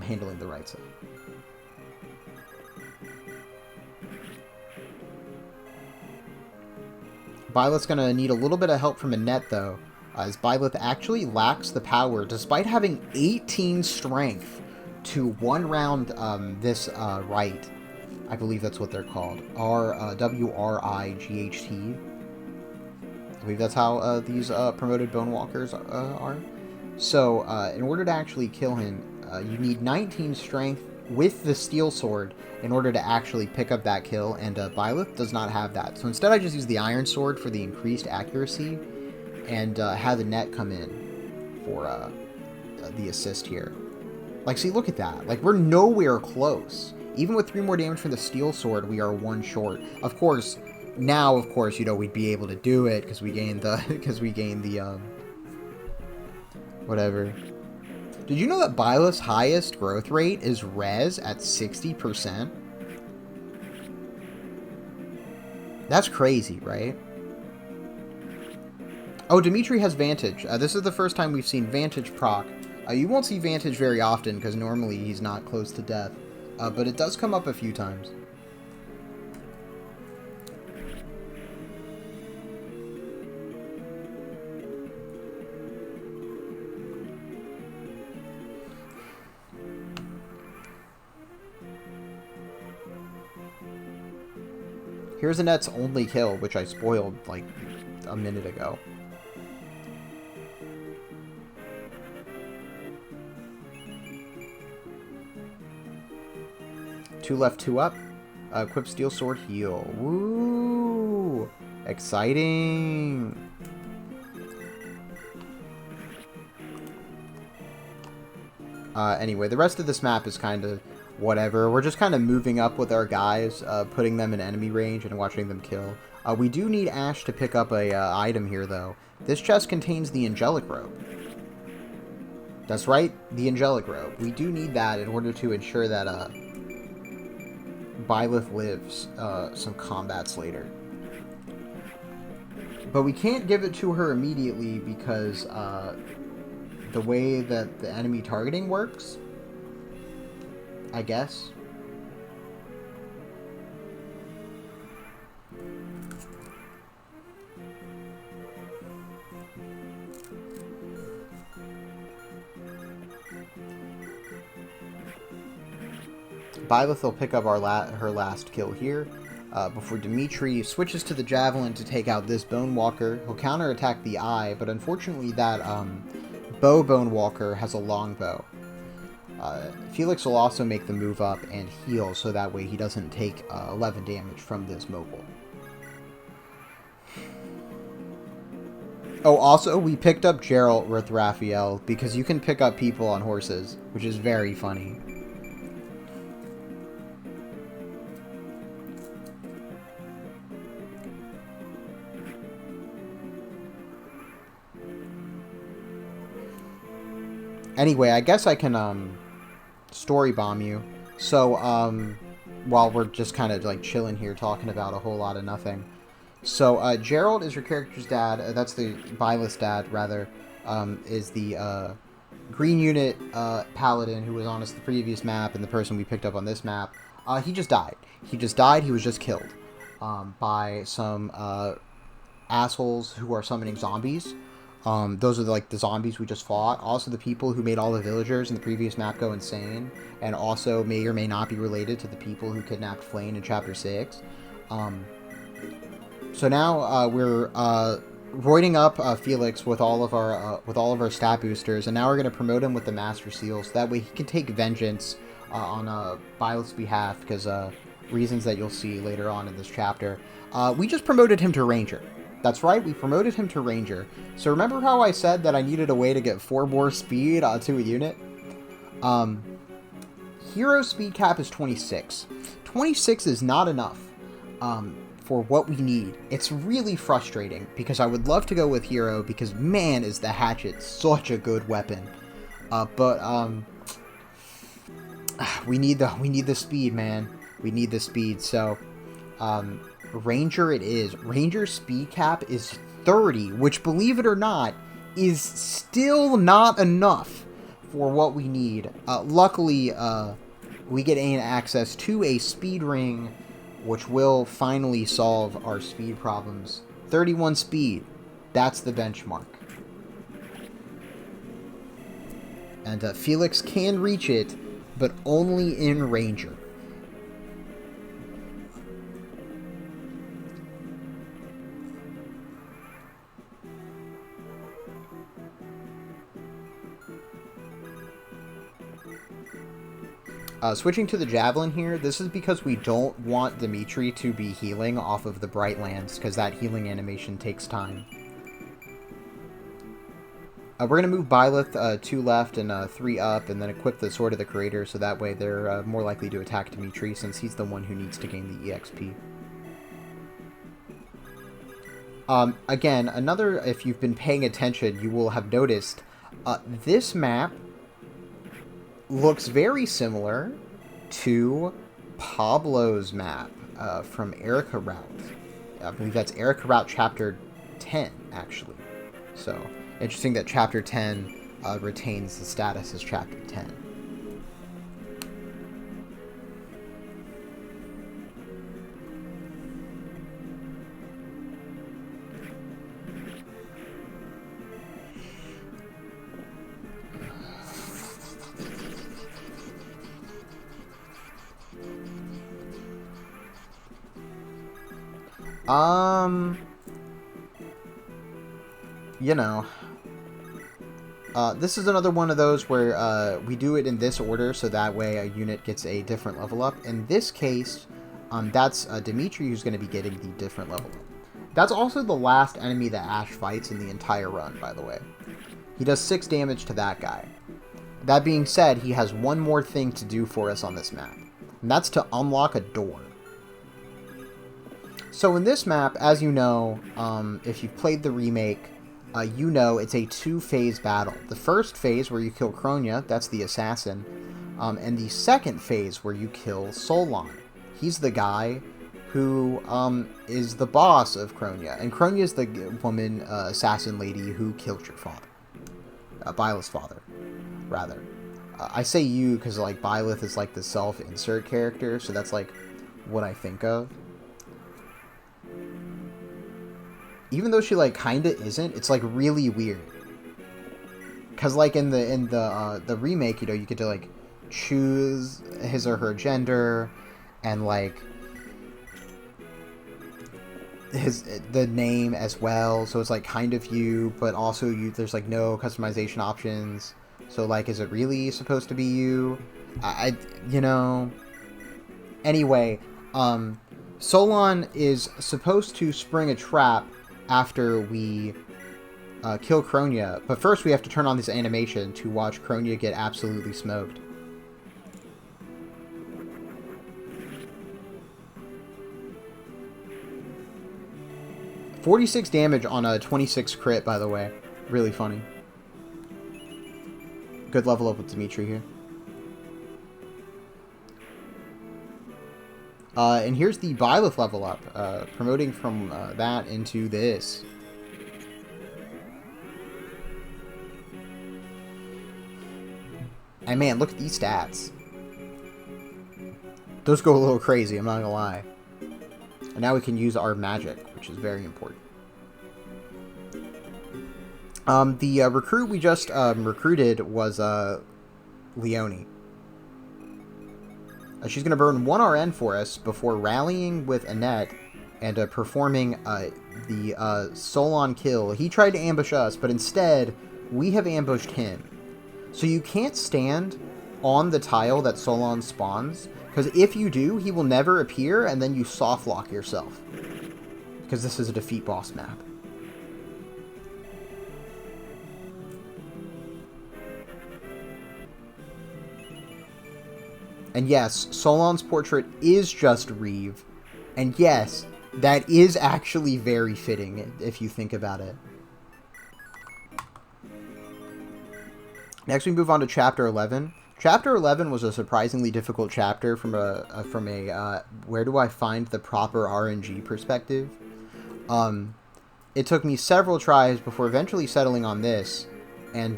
handling the right side. Byleth's going to need a little bit of help from Annette, though, as Byleth actually lacks the power, despite having 18 strength, to one-round this right. I believe that's what they're called. WRIGHT. I believe that's how these promoted Bone Walkers are. So, in order to actually kill him, you need 19 strength with the Steel Sword in order to actually pick up that kill, and Byleth does not have that. So instead I just use the Iron Sword for the increased accuracy, and have the net come in for the assist here. Like, see, look at that. Like, we're nowhere close. Even with 3 more damage from the Steel Sword, we are 1 short. Of course, now, of course, you know, we'd be able to do it, because we gained the, whatever. Did you know that Byleth's highest growth rate is res at 60%? That's crazy, right? Oh, Dimitri has Vantage. This is the first time we've seen Vantage proc. You won't see Vantage very often, because normally he's not close to death. But it does come up a few times. Here's Annette's only kill, which I spoiled, like, a minute ago. Two left, 2 up. Equip Steel Sword, heal. Woo! Exciting! Anyway, the rest of this map is kind of whatever. We're just kind of moving up with our guys, putting them in enemy range and watching them kill. We do need Ash to pick up a item here, though. This chest contains the Angelic Robe. That's right, the Angelic Robe. We do need that in order to ensure that Byleth lives some combats later. But we can't give it to her immediately because the way that the enemy targeting works, I guess. Byleth will pick up her last kill here. Before Dimitri switches to the Javelin to take out this Bone Walker. He'll counterattack the Eye, but unfortunately that Bone Walker has a longbow. Felix will also make the move up and heal, so that way he doesn't take 11 damage from this mobile. Oh, also, we picked up Geralt with Raphael, because you can pick up people on horses, which is very funny. Anyway, I guess I can, story bomb you. So, while we're just kind of, like, chilling here talking about a whole lot of nothing. So, Gerald is your character's dad. That's the Byleth's dad, rather, is the, green unit, paladin who was on us the previous map and the person we picked up on this map. He just died. He just died. He was just killed, by some, assholes who are summoning zombies. Those are like the zombies we just fought. Also the people who made all the villagers in the previous map go insane. And also may or may not be related to the people who kidnapped Flayn in Chapter 6. So now we're roiding up Felix with all of our stat boosters. And now we're going to promote him with the Master Seal. So that way he can take vengeance on Byleth's behalf. Because reasons that you'll see later on in this chapter. We just promoted him to Ranger. That's right, we promoted him to Ranger. So remember how I said that I needed a way to get 4 more speed to a unit? Hero speed cap is 26. 26 is not enough for what we need. It's really frustrating because I would love to go with Hero because man is the hatchet such a good weapon. But we need the speed, man. We need the speed. So Ranger it is. Ranger speed cap is 30, which, believe it or not, is still not enough for what we need. Luckily, we get access to a speed ring, which will finally solve our speed problems. 31 speed. That's the benchmark. And Felix can reach it, but only in Ranger. Switching to the Javelin here, this is because we don't want Dimitri to be healing off of the Bright Lands, because that healing animation takes time. We're going to move Byleth 2 left and 3 up, and then equip the Sword of the Creator, so that way they're more likely to attack Dimitri, since he's the one who needs to gain the EXP. Again, if you've been paying attention, you will have noticed, this map looks very similar to Pablo's map from Erica Route. I believe that's Erica Route Chapter 10, actually. So, interesting that Chapter 10 retains the status as Chapter 10. You know, this is another one of those where we do it in this order, so that way a unit gets a different level up. In this case, that's Dimitri who's going to be getting the different level up. That's also the last enemy that Ash fights in the entire run, by the way. He does 6 damage to that guy. That being said, he has one more thing to do for us on this map, and that's to unlock a door. So in this map, as you know, if you've played the remake, you know it's a 2-phase battle. The first phase where you kill Kronia, that's the assassin, and the second phase where you kill Solon. He's the guy who is the boss of Kronia, and Kronia is the woman assassin lady who killed your father. Byleth's father, rather. I say you because like Byleth is like the self-insert character, so that's like what I think of. Even though she like kinda isn't, it's like really weird. Cause like in the remake, you know, you get to like choose his or her gender and like the name as well, so it's like kind of you, but also there's like no customization options. So like, is it really supposed to be you? You know. Anyway, Solon is supposed to spring a trap after we kill Kronia, but first we have to turn on this animation to watch Kronia get absolutely smoked. $46 damage on a 26 crit, by the way. Really funny. Good level up with Dimitri here. And here's the Byleth level up, promoting from that into this. And man, look at these stats. Those go a little crazy, I'm not gonna lie. And now we can use our magic, which is very important. The recruit we just recruited was Leonie. She's going to burn 1 RN for us before rallying with Annette and performing the Solon kill. He tried to ambush us, but instead, we have ambushed him. So you can't stand on the tile that Solon spawns, because if you do, he will never appear, and then you soft lock yourself. Because this is a defeat boss map. And yes, Solon's portrait is just Reeve. And yes, that is actually very fitting, if you think about it. Next we move on to Chapter 11. Chapter 11 was a surprisingly difficult chapter from a where do I find the proper RNG perspective. It took me several tries before eventually settling on this. And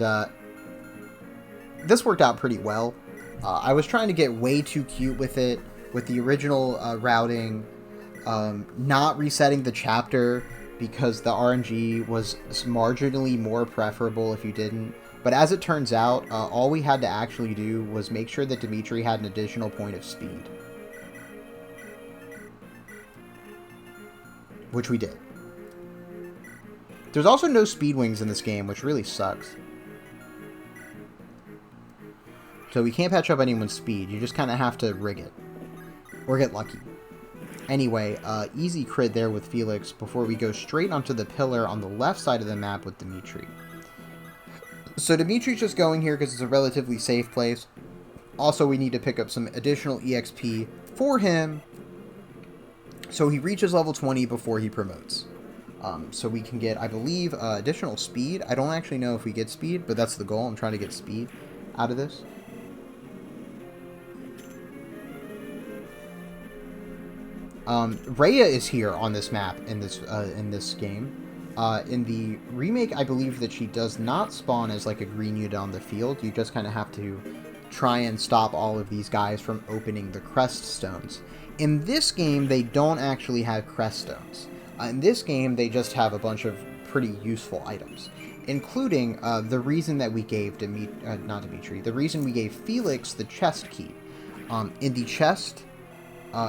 this worked out pretty well. I was trying to get way too cute with it, with the original routing, not resetting the chapter because the RNG was marginally more preferable if you didn't. But as it turns out, all we had to actually do was make sure that Dimitri had an additional point of speed. Which we did. There's also no speed wings in this game, which really sucks. So we can't patch up anyone's speed. You just kind of have to rig it. Or get lucky. Anyway, easy crit there with Felix before we go straight onto the pillar on the left side of the map with Dimitri. So Dimitri's just going here because it's a relatively safe place. Also, we need to pick up some additional EXP for him so he reaches level 20 before he promotes. So we can get, I believe, additional speed. I don't actually know if we get speed, but that's the goal. I'm trying to get speed out of this. Rhea is here on this map in this game. In the remake, I believe that she does not spawn as like a green unit on the field. You just kind of have to try and stop all of these guys from opening the crest stones. In this game, they don't actually have crest stones. In this game, they just have a bunch of pretty useful items, including the reason that we gave the reason we gave Felix the chest key. In the chest,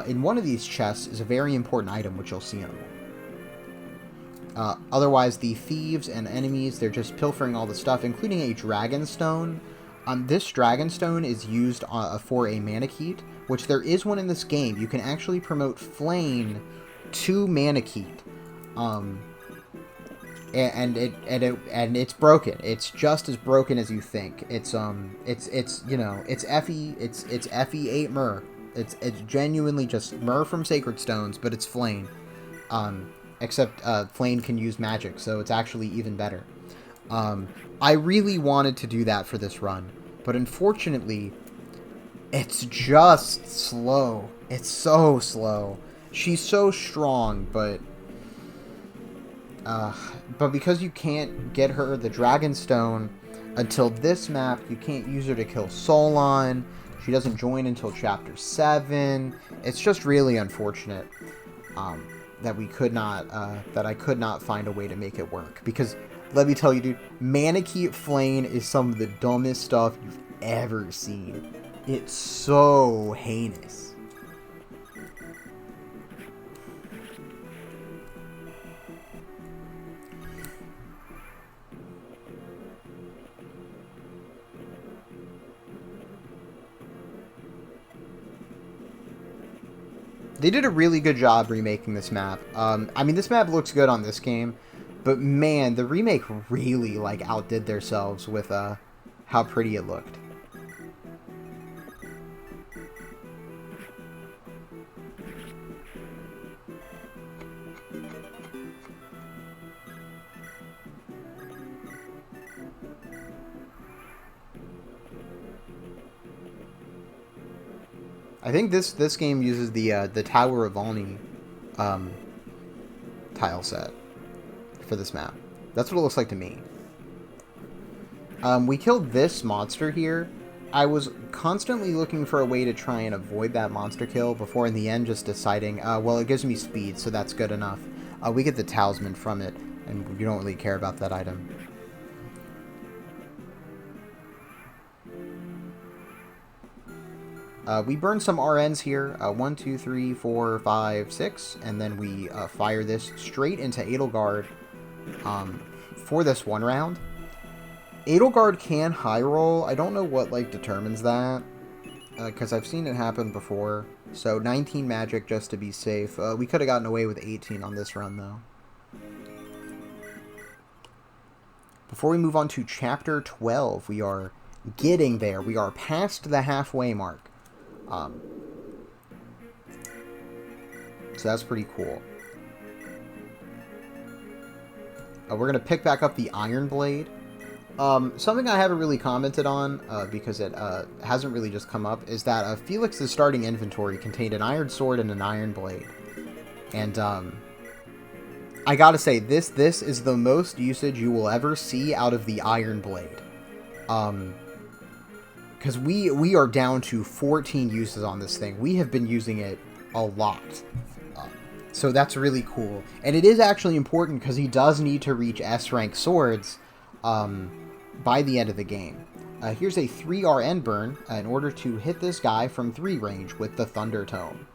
in one of these chests is a very important item, which you'll see on the wall. Otherwise, the thieves and enemies, they're just pilfering all the stuff, including a dragon stone. This dragon stone is used for a Manakete, which there is one in this game. You can actually promote Flane to Manakete. And it's broken. It's just as broken as you think. It's you know, it's FE, it's FE8 Myr. It's genuinely just Myr from Sacred Stones, but it's Flane. Except Flane can use magic, so it's actually even better. I really wanted to do that for this run, but unfortunately, it's just slow. It's so slow. She's so strong, but because you can't get her the Dragon Stone until this map, you can't use her to kill Solon. She doesn't join until Chapter 7. It's just really unfortunate. That we could not, that I could not find a way to make it work. Because, let me tell you, dude, Manakete Flane is some of the dumbest stuff you've ever seen. It's so heinous. They did a really good job remaking this map. I mean, this map looks good on this game, but man, the remake really like outdid themselves with how pretty it looked. I think this game uses the Tower of Volney tile set for this map. That's what it looks like to me. We killed this monster here. I was constantly looking for a way to try and avoid that monster kill before in the end just deciding, well, it gives me speed, so that's good enough. We get the talisman from it, and we don't really care about that item. We burn some RNs here, 1, 2, 3, 4, 5, 6, and then we fire this straight into Edelgard for this one round. Edelgard can high roll. I don't know what like determines that, because I've seen it happen before. So 19 magic just to be safe. We could have gotten away with 18 on this run though. Before we move on to Chapter 12, we are getting there. We are past the halfway mark. So that's pretty cool. We're going to pick back up the Iron Blade. Something I haven't really commented on, because it hasn't really just come up, is that Felix's starting inventory contained an Iron Sword and an Iron Blade. And I gotta say, this is the most usage you will ever see out of the Iron Blade. Because we are down to 14 uses on this thing. We have been using it a lot. So that's really cool. And it is actually important because he does need to reach S-rank swords by the end of the game. Here's a 3 RN burn in order to hit this guy from 3 range with the Thunder Tome.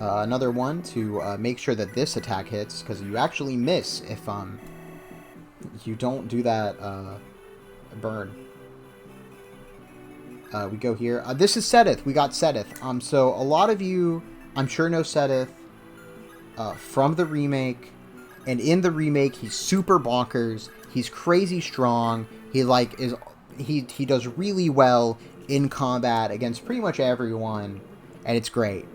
Another one to make sure that this attack hits, because you actually miss if you don't do that burn. We go here. This is Sedith. We got Sedith. So a lot of you, I'm sure, know Sedith from the remake. And in the remake, he's super bonkers. He's crazy strong. He he does really well in combat against pretty much everyone, and it's great.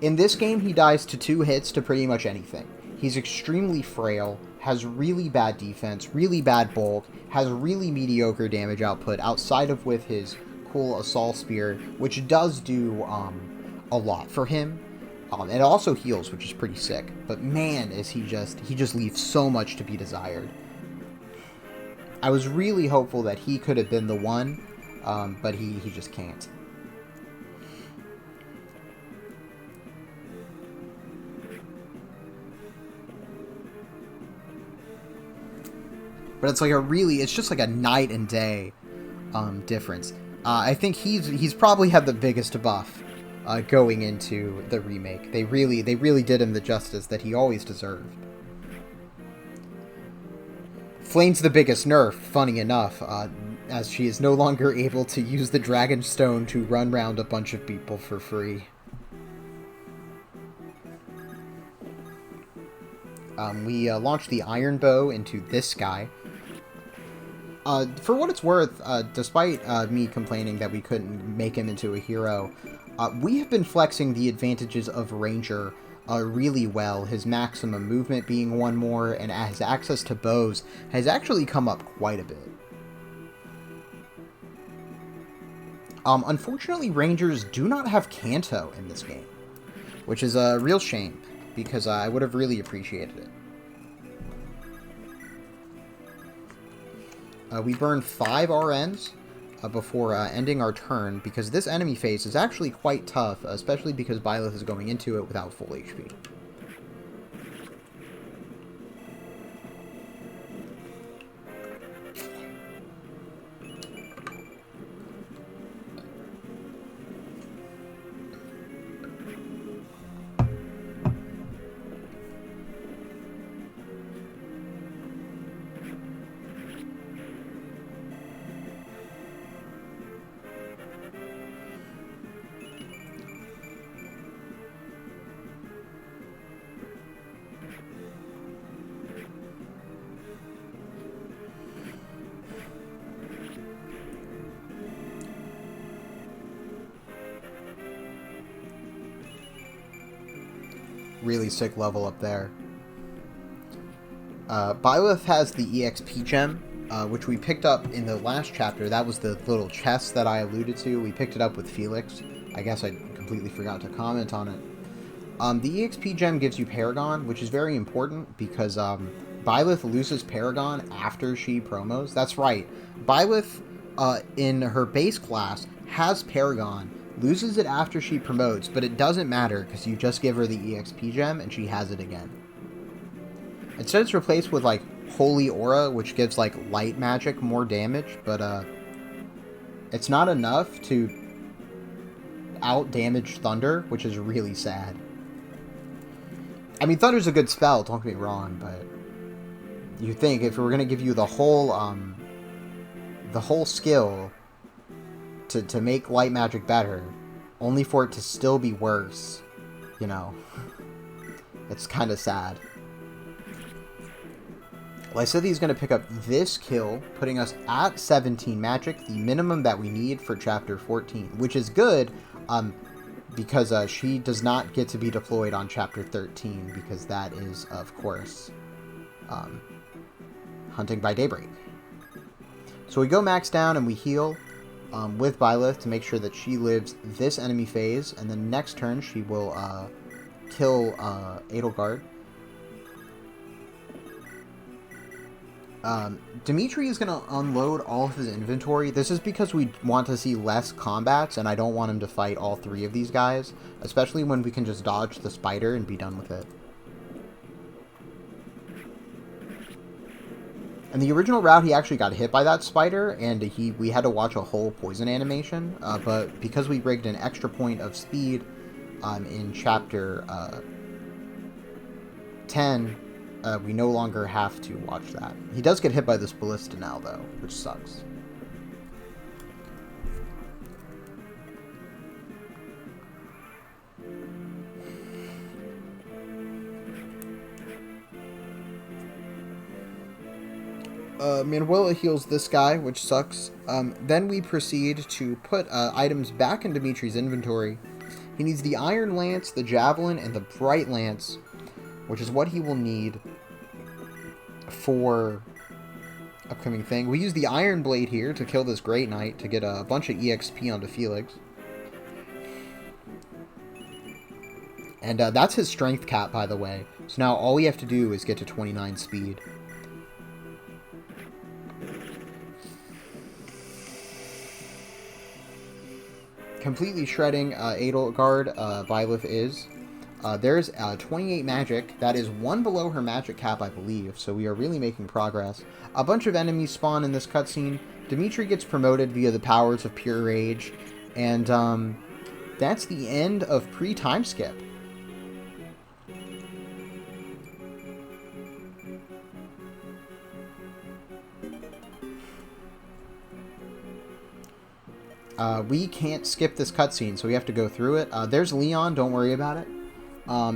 In this game, he dies to 2 hits to pretty much anything. He's extremely frail, has really bad defense, really bad bulk, has really mediocre damage output outside of with his cool Assault Spear, which does do a lot for him. It also heals, which is pretty sick. But man, is he just leaves so much to be desired. I was really hopeful that he could have been the one, but he just can't. But it's like it's just like a night and day difference. I think he's probably had the biggest buff going into the remake. They really did him the justice that he always deserved. Flame's the biggest nerf, funny enough, as she is no longer able to use the Dragon Stone to run round a bunch of people for free. We launched the Iron Bow into this guy. For what it's worth, despite me complaining that we couldn't make him into a hero, we have been flexing the advantages of Ranger really well. His maximum movement being 1 more, and his access to bows has actually come up quite a bit. Unfortunately, Rangers do not have Canto in this game, which is a real shame, because I would have really appreciated it. We burn 5 RNs before ending our turn, because this enemy phase is actually quite tough, especially because Byleth is going into it without full HP. Really sick level up there. Byleth has the EXP gem, which we picked up in the last chapter. That was the little chest that I alluded to. We picked it up with Felix. I guess I completely forgot to comment on it. The EXP gem gives you Paragon, which is very important because Byleth loses Paragon after she promos. That's right. Byleth, in her base class, has Paragon, loses it after she promotes, but it doesn't matter because you just give her the EXP gem and she has it again. Instead, it's replaced with, like, Holy Aura, which gives, like, light magic more damage, but, it's not enough to out-damage Thunder, which is really sad. I mean, Thunder's a good spell, don't get me wrong, but you think if we were going to give you the whole skill to make light magic better, only for it to still be worse, you know, it's kind of sad. Lysithi is going to pick up this kill, putting us at 17 magic, the minimum that we need for Chapter 14, which is good, because she does not get to be deployed on Chapter 13, because that is, of course, Hunting by Daybreak. So we go max down and we heal with Byleth to make sure that she lives this enemy phase, and then next turn she will kill Edelgard. Dimitri is going to unload all of his inventory. This is because we want to see less combats, and I don't want him to fight all three of these guys, especially when we can just dodge the spider and be done with it. In the original route, he actually got hit by that spider, and we had to watch a whole poison animation, but because we rigged an extra point of speed in Chapter 10, we no longer have to watch that. He does get hit by this ballista now, though, which sucks. Manuela heals this guy, which sucks. Then we proceed to put items back in Dimitri's inventory. He needs the Iron Lance, the Javelin, and the Bright Lance, which is what he will need for upcoming thing. We use the Iron Blade here to kill this Great Knight to get a bunch of EXP onto Felix. And that's his strength cap, by the way. So now all we have to do is get to 29 speed. Completely shredding Edelgard, Byleth is. There's 28 magic. That is one below her magic cap, I believe, so we are really making progress. A bunch of enemies spawn in this cutscene. Dimitri gets promoted via the powers of Pure Rage, and that's the end of pre-time skip. We can't skip this cutscene, so we have to go through it. There's Leon, don't worry about it.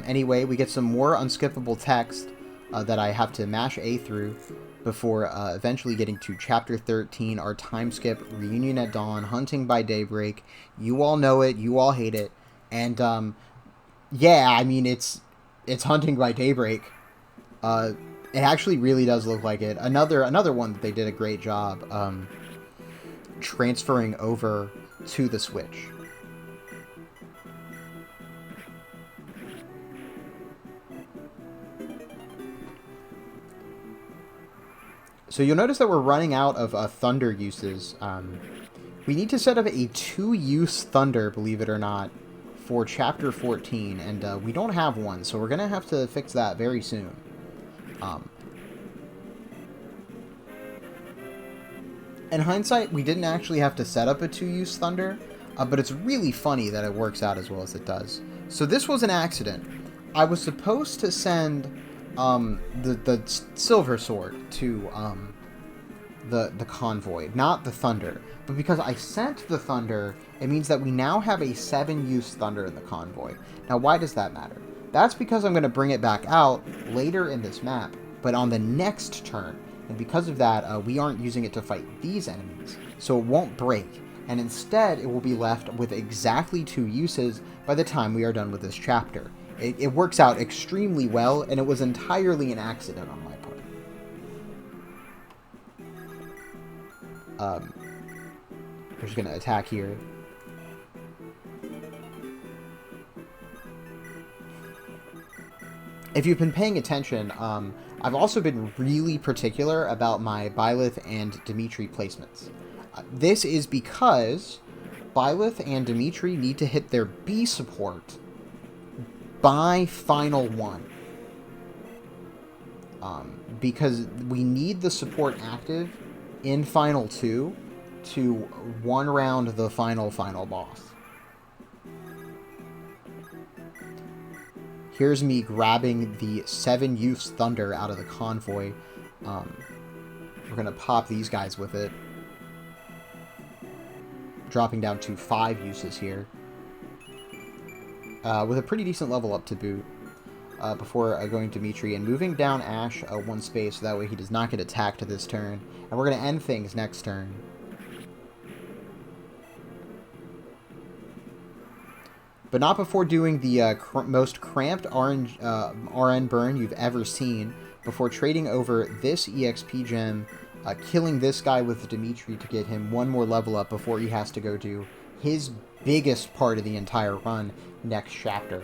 Anyway, we get some more unskippable text that I have to mash A through before eventually getting to Chapter 13, our time skip, Reunion at Dawn, Hunting by Daybreak. You all know it, you all hate it, and yeah, I mean, it's Hunting by Daybreak. It actually really does look like it. Another one that they did a great job transferring over to the Switch. So you'll notice that we're running out of thunder uses We need to set up a 2-use thunder, believe it or not, for Chapter 14, and we don't have one, so we're going to have to fix that very soon. In hindsight, we didn't actually have to set up a 2-use thunder, but it's really funny that it works out as well as it does. So this was an accident. I was supposed to send the silver sword to the convoy, not the thunder. But because I sent the thunder, it means that we now have a 7-use thunder in the convoy. Now, why does that matter? That's because I'm going to bring it back out later in this map, but on the next turn. And because of that, we aren't using it to fight these enemies, so it won't break. And instead, it will be left with exactly 2 uses by the time we are done with this chapter. It works out extremely well, and it was entirely an accident on my part. We're just going to attack here. If you've been paying attention, I've also been really particular about my Byleth and Dimitri placements. This is because Byleth and Dimitri need to hit their B support by Final 1. Because we need the support active in Final 2 to one-round the final boss. Here's me grabbing the 7-use thunder out of the convoy. We're going to pop these guys with it. Dropping down to 5 uses here. With a pretty decent level up to boot. Before going to Dimitri and moving down Ash 1 space so that way he does not get attacked this turn. And we're going to end things next turn. But not before doing the most cramped RN burn you've ever seen, before trading over this EXP gem, killing this guy with Dimitri to get him 1 more level up before he has to go do his biggest part of the entire run next chapter.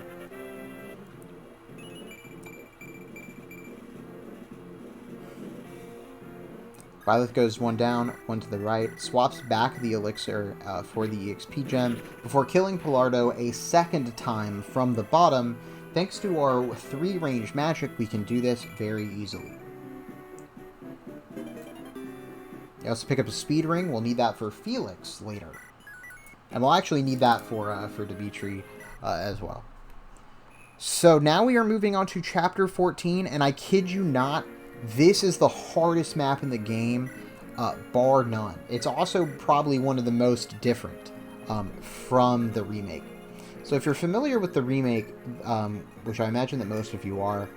Byleth goes 1 down, 1 to the right, swaps back the elixir for the EXP gem before killing Pilardo a 2nd time from the bottom. Thanks to our 3-range magic, we can do this very easily. You also pick up a speed ring. We'll need that for Felix later. And we'll actually need that for Dimitri as well. So now we are moving on to Chapter 14, and I kid you not, this is the hardest map in the game, bar none. It's also probably one of the most different from the remake. So if you're familiar with the remake, which I imagine that most of you are,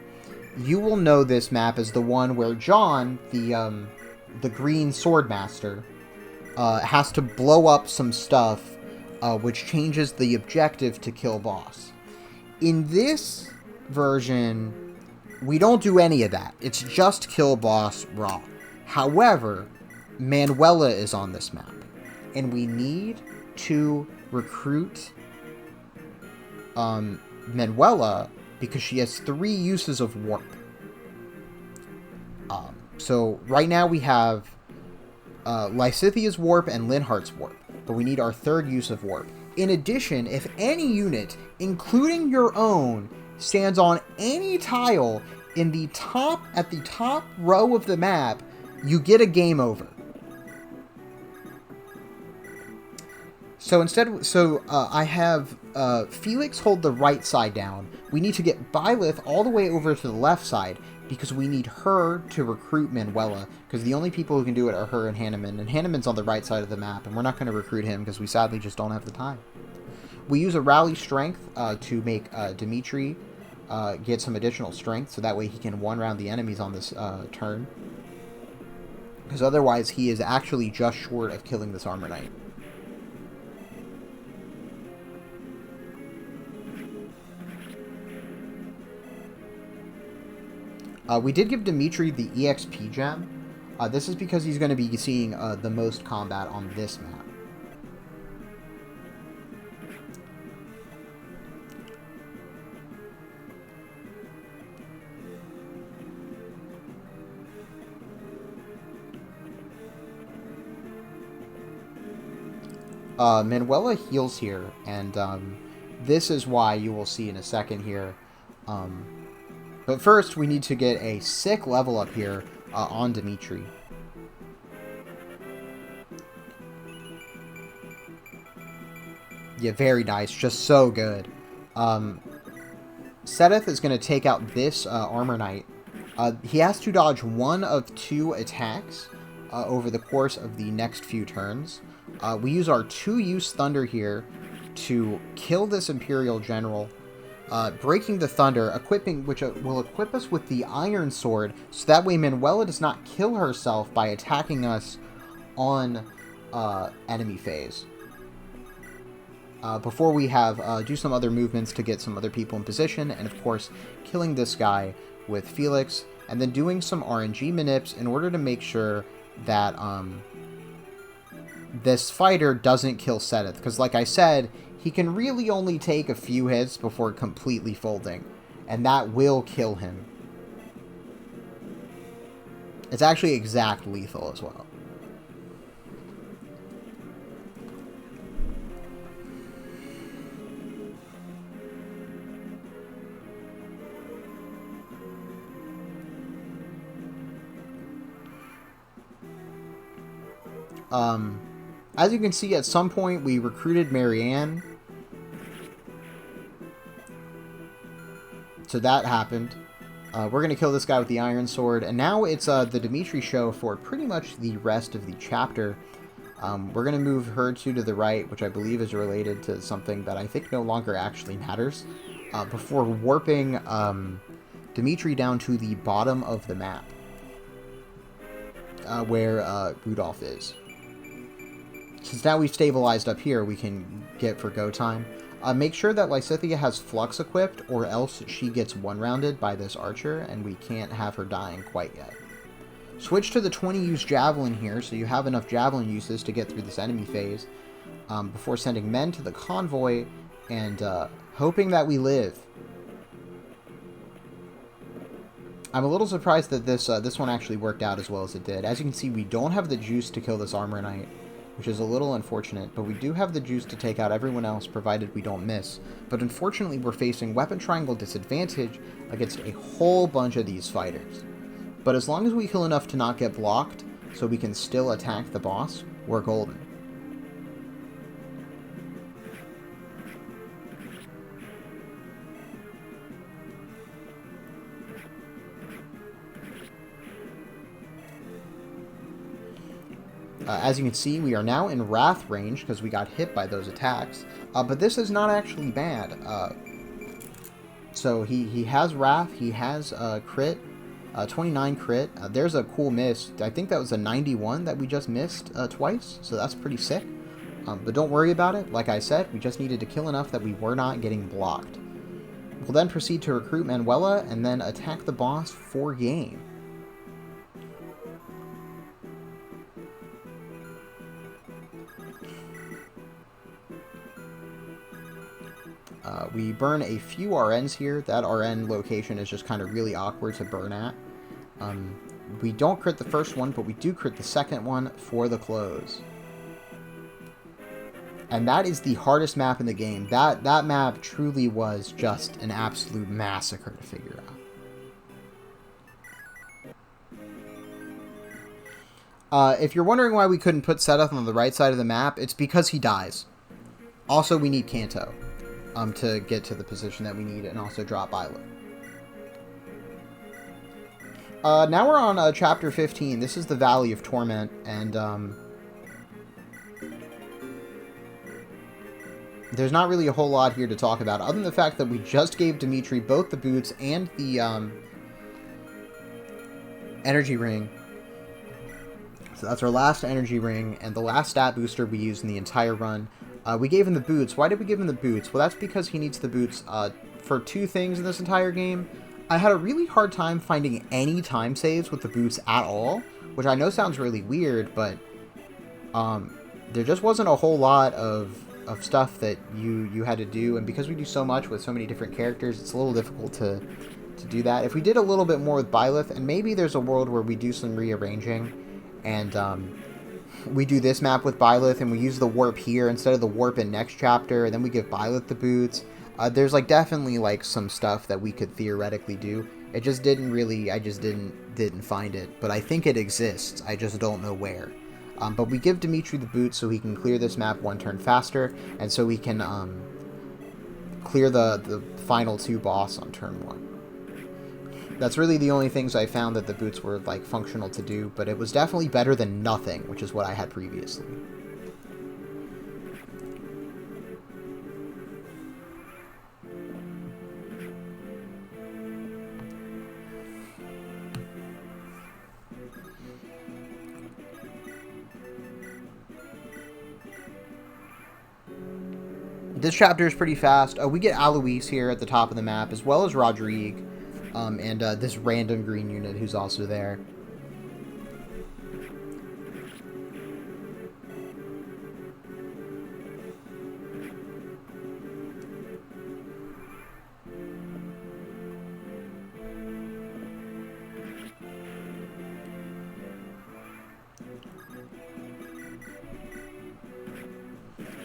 you will know this map as the one where John, the green swordmaster, has to blow up some stuff, which changes the objective to kill boss. In this version, we don't do any of that. It's just kill boss raw. However, Manuela is on this map, and we need to recruit Manuela because she has 3 uses of warp. So right now we have Lysithia's warp and Linhart's warp, but we need our 3rd use of warp. In addition, if any unit, including your own, stands on any tile in the top row of the map, you get a game over. So I have Felix hold the right side down. We need to get Byleth all the way over to the left side because we need her to recruit Manuela, because the only people who can do it are her and Hanneman, and Hanneman's on the right side of the map, and we're not going to recruit him because we sadly just don't have the time. We use a rally strength to make Dimitri get some additional strength, so that way he can one-round the enemies on this turn. Because otherwise he is actually just short of killing this Armor Knight. We did give Dimitri the EXP gem. This is because he's going to be seeing the most combat on this map. Manuela heals here, and this is why you will see in a second here. But first, we need to get a sick level up here on Dimitri. Yeah, very nice. Just so good. Seteth is going to take out this Armor Knight. He has to dodge one of 2 attacks over the course of the next few turns. We use our 2-use Thunder here to kill this Imperial General, breaking the Thunder, which will equip us with the Iron Sword, so that way Manuela does not kill herself by attacking us on enemy phase. Before we have do some other movements to get some other people in position, and of course killing this guy with Felix, and then doing some RNG manips in order to make sure that this fighter doesn't kill Seteth, because like I said, he can really only take a few hits before completely folding, and that will kill him. It's actually exact lethal as well. As you can see, at some point we recruited Marianne. So that happened. We're going to kill this guy with the Iron Sword. And now it's the Dimitri show for pretty much the rest of the chapter. We're going to move her to the right, which I believe is related to something that I think no longer actually matters. Before warping Dimitri down to the bottom of the map. Where Rudolph is. Since now we've stabilized up here, we can get for go time. Make sure that Lysithea has Flux equipped, or else she gets one-rounded by this archer, and we can't have her dying quite yet. Switch to the 20-use Javelin here, so you have enough Javelin uses to get through this enemy phase, before sending men to the convoy, and hoping that we live. I'm a little surprised that this one actually worked out as well as it did. As you can see, we don't have the juice to kill this Armor Knight, which is a little unfortunate, but we do have the juice to take out everyone else, provided we don't miss. But unfortunately, we're facing weapon triangle disadvantage against a whole bunch of these fighters. But as long as we kill enough to not get blocked, so we can still attack the boss, we're golden. As you can see, we are now in Wrath range because we got hit by those attacks. But this is not actually bad. So he has Wrath, he has crit, 29 crit. There's a cool miss. I think that was a 91 that we just missed twice, so that's pretty sick. But don't worry about it. Like I said, we just needed to kill enough that we were not getting blocked. We'll then proceed to recruit Manuela and then attack the boss for game. We burn a few RNs here. That RN location is just kind of really awkward to burn at. We don't crit the first one, but we do crit the second one for the close. And that is the hardest map in the game. That map truly was just an absolute massacre to figure out. If you're wondering why we couldn't put Seteth on the right side of the map, it's because he dies. Also, we need Kanto. To get to the position that we need, and also drop Byleth. Now we're on Chapter 15. This is the Valley of Torment, and there's not really a whole lot here to talk about, other than the fact that we just gave Dimitri both the boots and the energy ring. So that's our last energy ring, and the last stat booster we used in the entire run. We gave him the boots. Why did we give him the boots? Well, that's because he needs the boots for 2 things in this entire game. I had a really hard time finding any time saves with the boots at all, which I know sounds really weird, but there just wasn't a whole lot of stuff that you had to do, and because we do so much with so many different characters, it's a little difficult to do that. If we did a little bit more with Byleth, and maybe there's a world where we do some rearranging, and we do this map with Byleth, and we use the warp here instead of the warp in next chapter, and then we give Byleth the boots. There's like definitely like some stuff that we could theoretically do. It just didn't really, I just didn't find it, but I think it exists. I just don't know where. But we give Dimitri the boots so he can clear this map one turn faster, and so we can clear the final 2 boss on turn 1. That's really the only things I found that the boots were like functional to do, but it was definitely better than nothing, which is what I had previously. This chapter is pretty fast. We get Alois here at the top of the map, as well as Rodrigue. And this random green unit who's also there.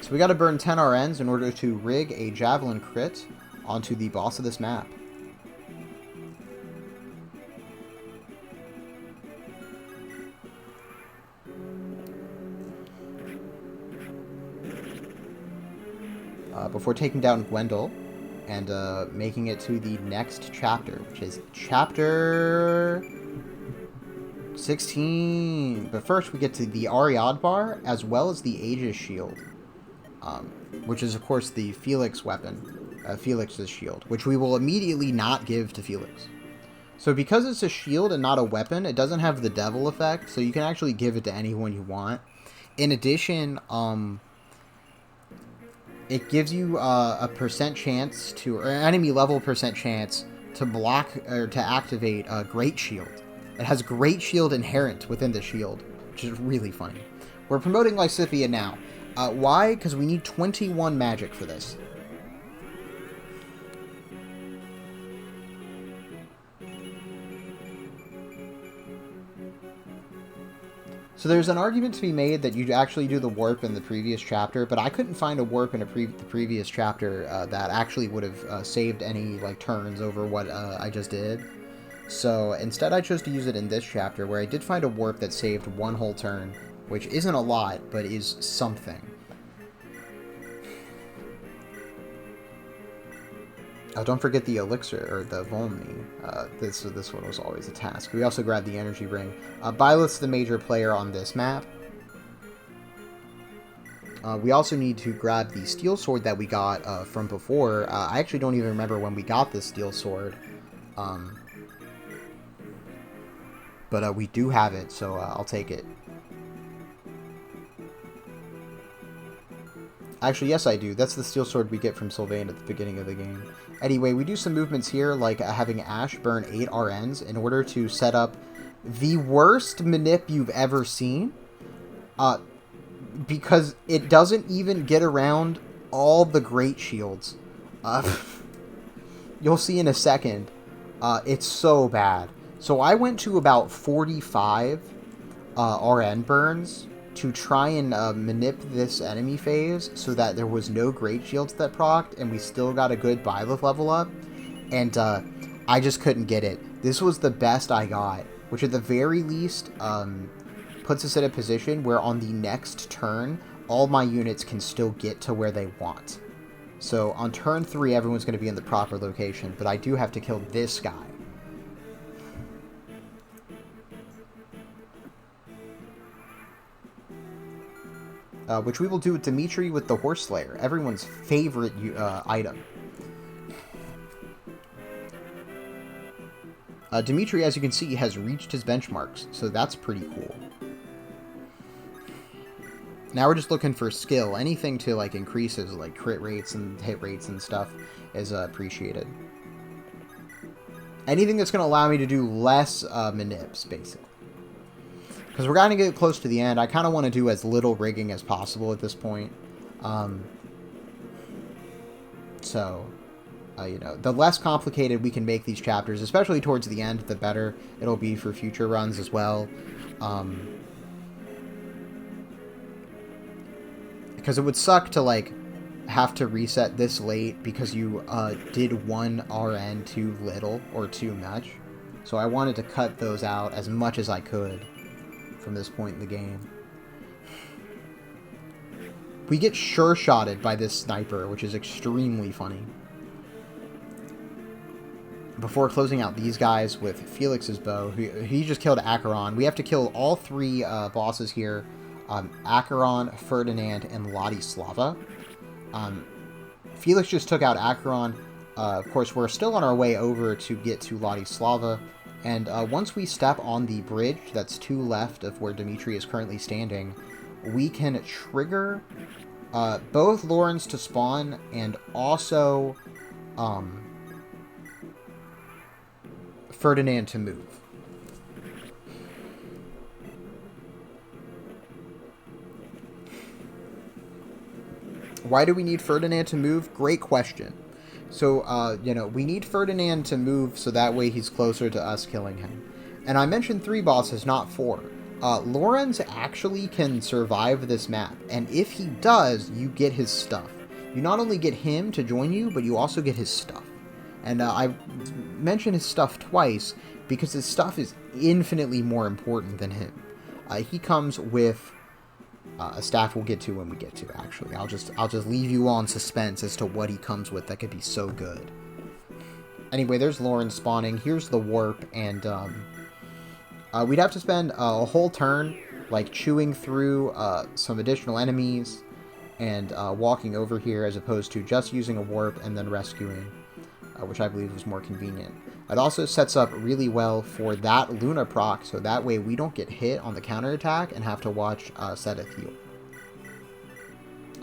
So we got to burn 10 RNs in order to rig a Javelin crit onto the boss of this map. Before taking down Gwendol and making it to the next chapter, which is chapter 16. But first we get to the Ariadbar as well as the Aegis Shield, which is of course the Felix weapon, Felix's shield, which we will immediately not give to Felix. So because it's a shield and not a weapon, it doesn't have the devil effect, so you can actually give it to anyone you want. In addition, it gives you a percent chance to, or enemy level percent chance to block or to activate a Great Shield. It has Great Shield inherent within the shield, which is really funny. We're promoting Lysithea now. Why? Because we need 21 magic for this. So there's an argument to be made that you'd actually do the warp in the previous chapter, but I couldn't find a warp in the previous chapter that actually would have saved any like turns over what I just did. So instead I chose to use it in this chapter, where I did find a warp that saved 1 whole turn, which isn't a lot, but is something. Oh, don't forget the elixir, or the Volney. This one was always a task. We also grabbed the energy ring. Byleth's the major player on this map. We also need to grab the steel sword that we got from before. I actually don't even remember when we got this steel sword. But we do have it, so I'll take it. Actually, yes, I do. That's the steel sword we get from Sylvain at the beginning of the game. Anyway, we do some movements here, like having Ash burn 8 RNs in order to set up the worst manip you've ever seen. Because it doesn't even get around all the great shields. You'll see in a second. It's so bad. So I went to about 45 RN burns to try and manip this enemy phase so that there was no great shields that procced, and we still got a good Byleth level up, and I just couldn't get it. This was the best I got, which at the very least puts us in a position where on the next turn, all my units can still get to where they want. So on turn 3, everyone's going to be in the proper location, but I do have to kill this guy. Which we will do with Dimitri with the Horse Slayer, everyone's favorite item. Dimitri, as you can see, has reached his benchmarks, so that's pretty cool. Now we're just looking for skill. Anything to like increase his like crit rates and hit rates and stuff is appreciated. Anything that's going to allow me to do less manips, basically. Because we're going to get close to the end. I kind of want to do as little rigging as possible at this point. You know, the less complicated we can make these chapters, especially towards the end, the better it'll be for future runs as well. Because it would suck to, like, have to reset this late because you did one RN too little or too much. So I wanted to cut those out as much as I could from this point in the game. We get sure-shotted by this sniper, which is extremely funny. Before closing out these guys with Felix's bow, he just killed Acheron. We have to kill all 3 bosses here. Acheron, Ferdinand, and Ladislava. Felix just took out Acheron. Of course, we're still on our way over to get to Ladislava. And once we step on the bridge that's 2 left of where Dimitri is currently standing, we can trigger both Laurens to spawn and also Ferdinand to move. Why do we need Ferdinand to move? Great question. So, you know, we need Ferdinand to move so that way he's closer to us killing him. And I mentioned 3 bosses, not 4. Laurens actually can survive this map, and if he does, you get his stuff. You not only get him to join you, but you also get his stuff. And I mentioned his stuff twice because his stuff is infinitely more important than him. He comes with a staff we'll get to when we get to, actually. I'll just leave you all in suspense as to what he comes with that could be so good. Anyway, there's Laurens spawning. Here's the warp, and we'd have to spend a whole turn like chewing through some additional enemies and walking over here as opposed to just using a warp and then rescuing, which I believe was more convenient. It also sets up really well for that Luna proc, so that way we don't get hit on the counterattack and have to watch Seth heal.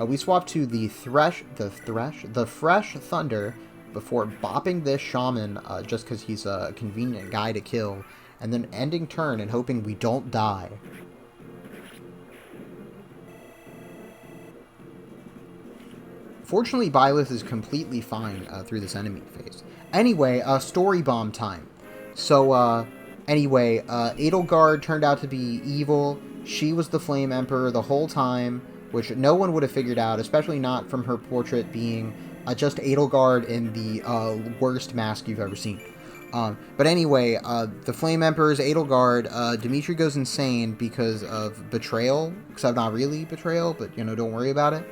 We swap to the Fresh Thunder before bopping this Shaman just because he's a convenient guy to kill, and then ending turn and hoping we don't die. Fortunately, Byleth is completely fine through this enemy phase. Anyway, story bomb time. So, anyway, Edelgard turned out to be evil. She was the Flame Emperor the whole time, which no one would have figured out, especially not from her portrait being just Edelgard in the worst mask you've ever seen. But anyway, the Flame Emperor's Edelgard. Dimitri goes insane because of betrayal, except not really betrayal, but, you know, don't worry about it.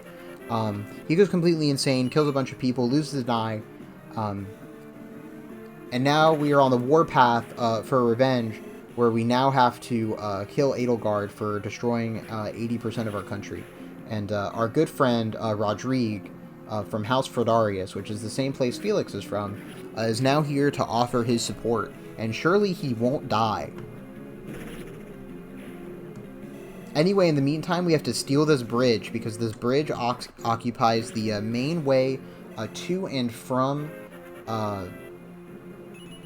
He goes completely insane, kills a bunch of people, loses his eye, and now we are on the warpath for revenge, where we now have to kill Edelgard for destroying 80% of our country. And our good friend Rodrigue from House Frodarius, which is the same place Felix is from, is now here to offer his support, and surely he won't die. Anyway, in the meantime, we have to steal this bridge, because this bridge occupies the main way to and from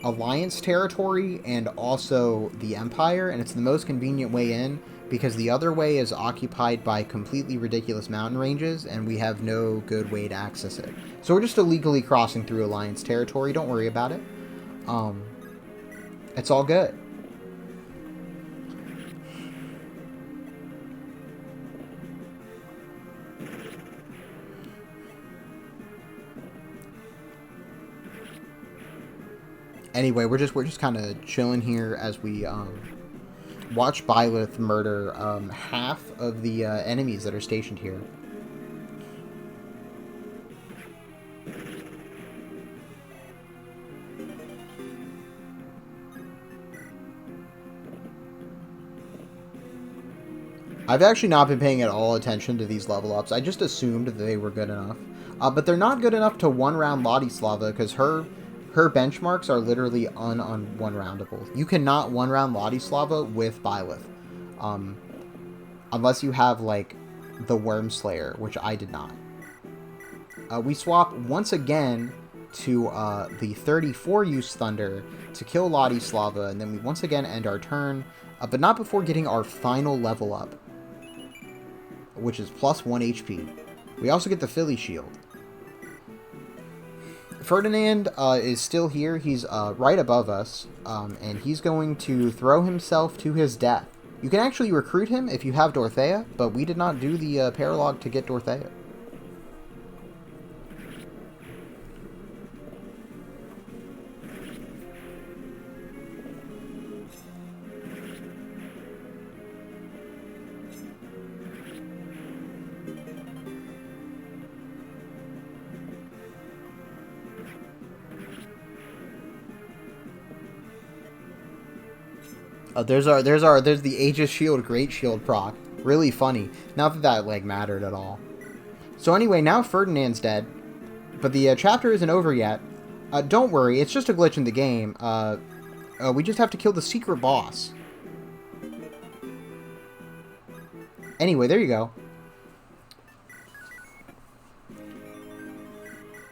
Alliance territory and also the Empire, and it's the most convenient way in, because the other way is occupied by completely ridiculous mountain ranges, and we have no good way to access it. So we're just illegally crossing through Alliance territory. Don't worry about it. It's all good. Anyway, we're just kind of chilling here as we watch Byleth murder half of the enemies that are stationed here. I've actually not been paying at all attention to these level ups. I just assumed that they were good enough. But they're not good enough to one-round Ladislava, because her benchmarks are literally one-roundable. You cannot one-round Ladislava with Byleth. Unless you have, like, the Worm Slayer, which I did not. We swap once again to the 34 use Thunder to kill Ladislava, and then we once again end our turn, but not before getting our final level up, which is plus 1 HP. We also get the Philly Shield. Ferdinand is still here. He's right above us, and he's going to throw himself to his death. You can actually recruit him if you have Dorothea, but we did not do the paralog to get Dorothea. There's the Aegis Shield Great Shield proc. Really funny. Not that that like mattered at all. So anyway, now Ferdinand's dead, but the chapter isn't over yet. Don't worry, it's just a glitch in the game. We just have to kill the secret boss. Anyway, there you go.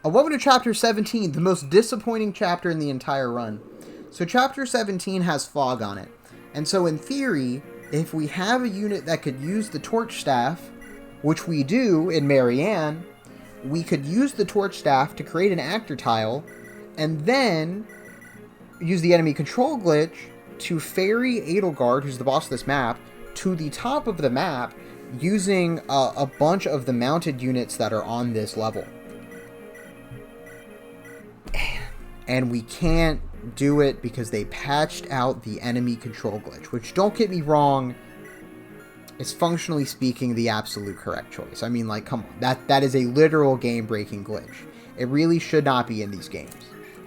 Welcome to Chapter 17, the most disappointing chapter in the entire run. So Chapter 17 has fog on it. And so in theory, if we have a unit that could use the Torch Staff, which we do in Marianne, we could use the Torch Staff to create an actor tile, and then use the enemy control glitch to ferry Edelgard, who's the boss of this map, to the top of the map using a bunch of the mounted units that are on this level. And we can't do it because they patched out the enemy control glitch, which, don't get me wrong, is functionally speaking the absolute correct choice. I mean, like, come on, that is a literal game-breaking glitch. It really should not be in these games.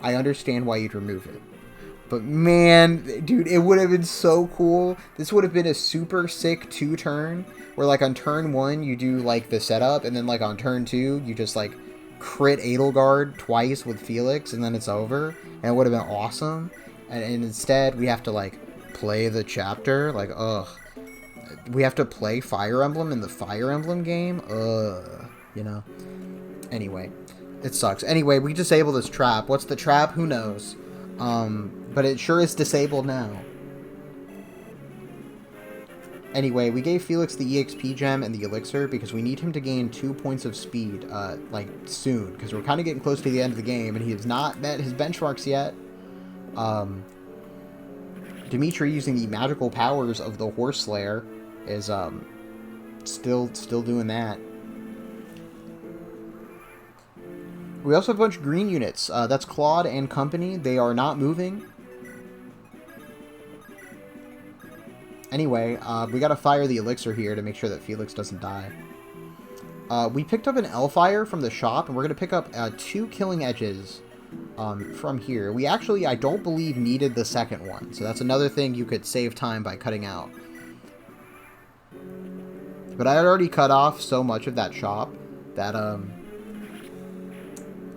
I understand why you'd remove it. But man, dude, it would have been so cool. This would have been a super sick 2-turn, where like on turn 1 you do like the setup, and then like on turn 2 you just like crit Edelgard twice with Felix, and then it's over, and it would have been awesome. And instead we have to like play the chapter, like, ugh. We have to play Fire Emblem in the Fire Emblem game, you know. Anyway, it sucks. Anyway, we disable this trap. What's the trap? Who knows? But it sure is disabled now. Anyway, we gave Felix the EXP gem and the elixir because we need him to gain 2 points of speed, like, soon. Because we're kind of getting close to the end of the game, and he has not met his benchmarks yet. Dimitri, using the magical powers of the Horse Slayer, is, still doing that. We also have a bunch of green units. That's Claude and company. They are not moving. Anyway, we gotta fire the elixir here to make sure that Felix doesn't die. We picked up an Elfire from the shop, and we're gonna pick up 2 killing edges from here. We actually, I don't believe, needed the second one, so that's another thing you could save time by cutting out. But I had already cut off so much of that shop that I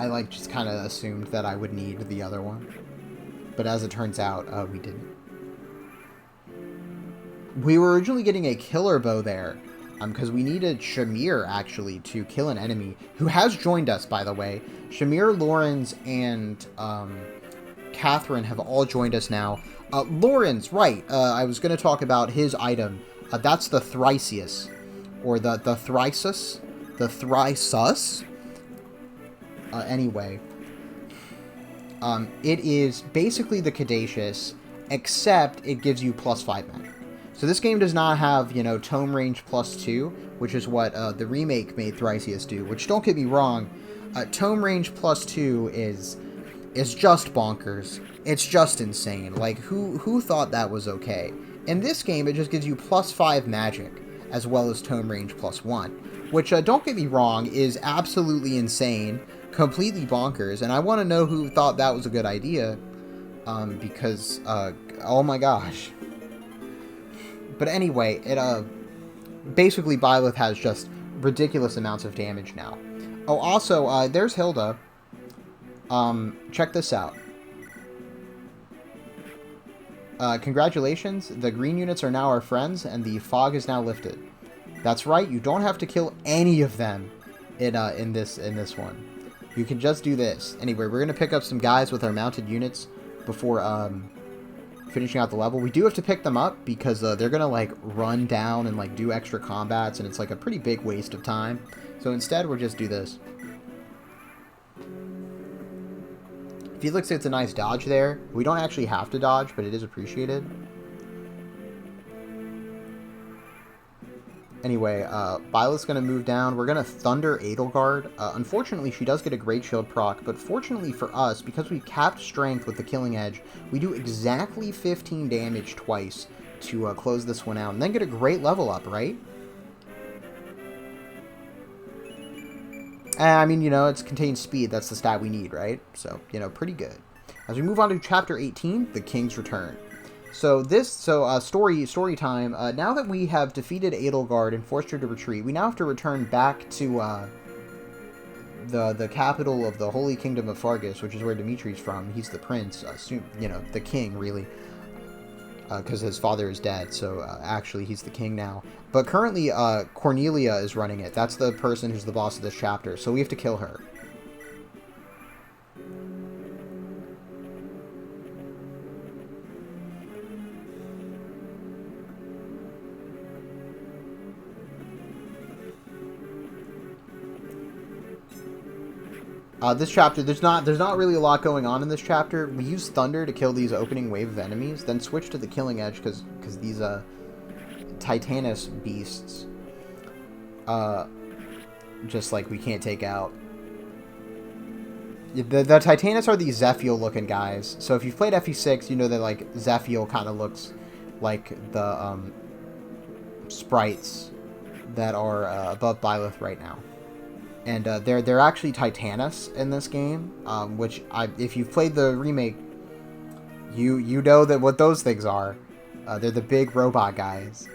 like just kind of assumed that I would need the other one. But as it turns out, we didn't. We were originally getting a killer bow there, because we needed Shamir, actually, to kill an enemy, who has joined us, by the way. Shamir, Lorenz, and Catherine have all joined us now. Lorenz, right, I was going to talk about his item. That's the Thriceus, or the Thrisus. The Thrisus? Anyway. It is basically the Caduceus, except it gives you +5 magic. So this game does not have, you know, tome range +2, which is what the remake made Thriceus do. Which, don't get me wrong, tome range +2 is just bonkers. It's just insane. Like, who thought that was okay? In this game, it just gives you +5 magic, as well as tome range +1. Which, don't get me wrong, is absolutely insane, completely bonkers, and I want to know who thought that was a good idea, because, oh my gosh. But anyway, it, basically Byleth has just ridiculous amounts of damage now. Oh, also, there's Hilda. Check this out. Congratulations, the green units are now our friends, and the fog is now lifted. That's right, you don't have to kill any of them in this one. You can just do this. Anyway, we're going to pick up some guys with our mounted units before, finishing out the level. We do have to pick them up because they're gonna like run down and like do extra combats, and it's like a pretty big waste of time. So instead we'll just do this. Felix gets a nice dodge there. We don't actually have to dodge, but it is appreciated. Anyway, Byleth's going to move down. We're going to Thunder Edelgard. Unfortunately, she does get a Great Shield proc, but fortunately for us, because we capped Strength with the Killing Edge, we do exactly 15 damage twice to close this one out, and then get a great level up, right? I mean, you know, it's contained speed. That's the stat we need, right? So, you know, pretty good. As we move on to Chapter 18, The King's Return. So story time. Now that we have defeated Edelgard and forced her to retreat, we now have to return back to the capital of the Holy Kingdom of Fargus, which is where Dimitri's from. He's the prince, you know, the king, really, because his father is dead. So actually, he's the king now. But currently, Cornelia is running it. That's the person who's the boss of this chapter. So we have to kill her. This chapter, there's not really a lot going on in this chapter. We use Thunder to kill these opening wave of enemies, then switch to the Killing Edge because these Titanus beasts, just like we can't take out. The Titanus are these Zephiel looking guys. So if you've played FE6, you know that like Zephiel kind of looks like the sprites that are above Byleth right now. And they're actually Titanus in this game, which if you've played the remake, you know that what those things are. They're the big robot guys.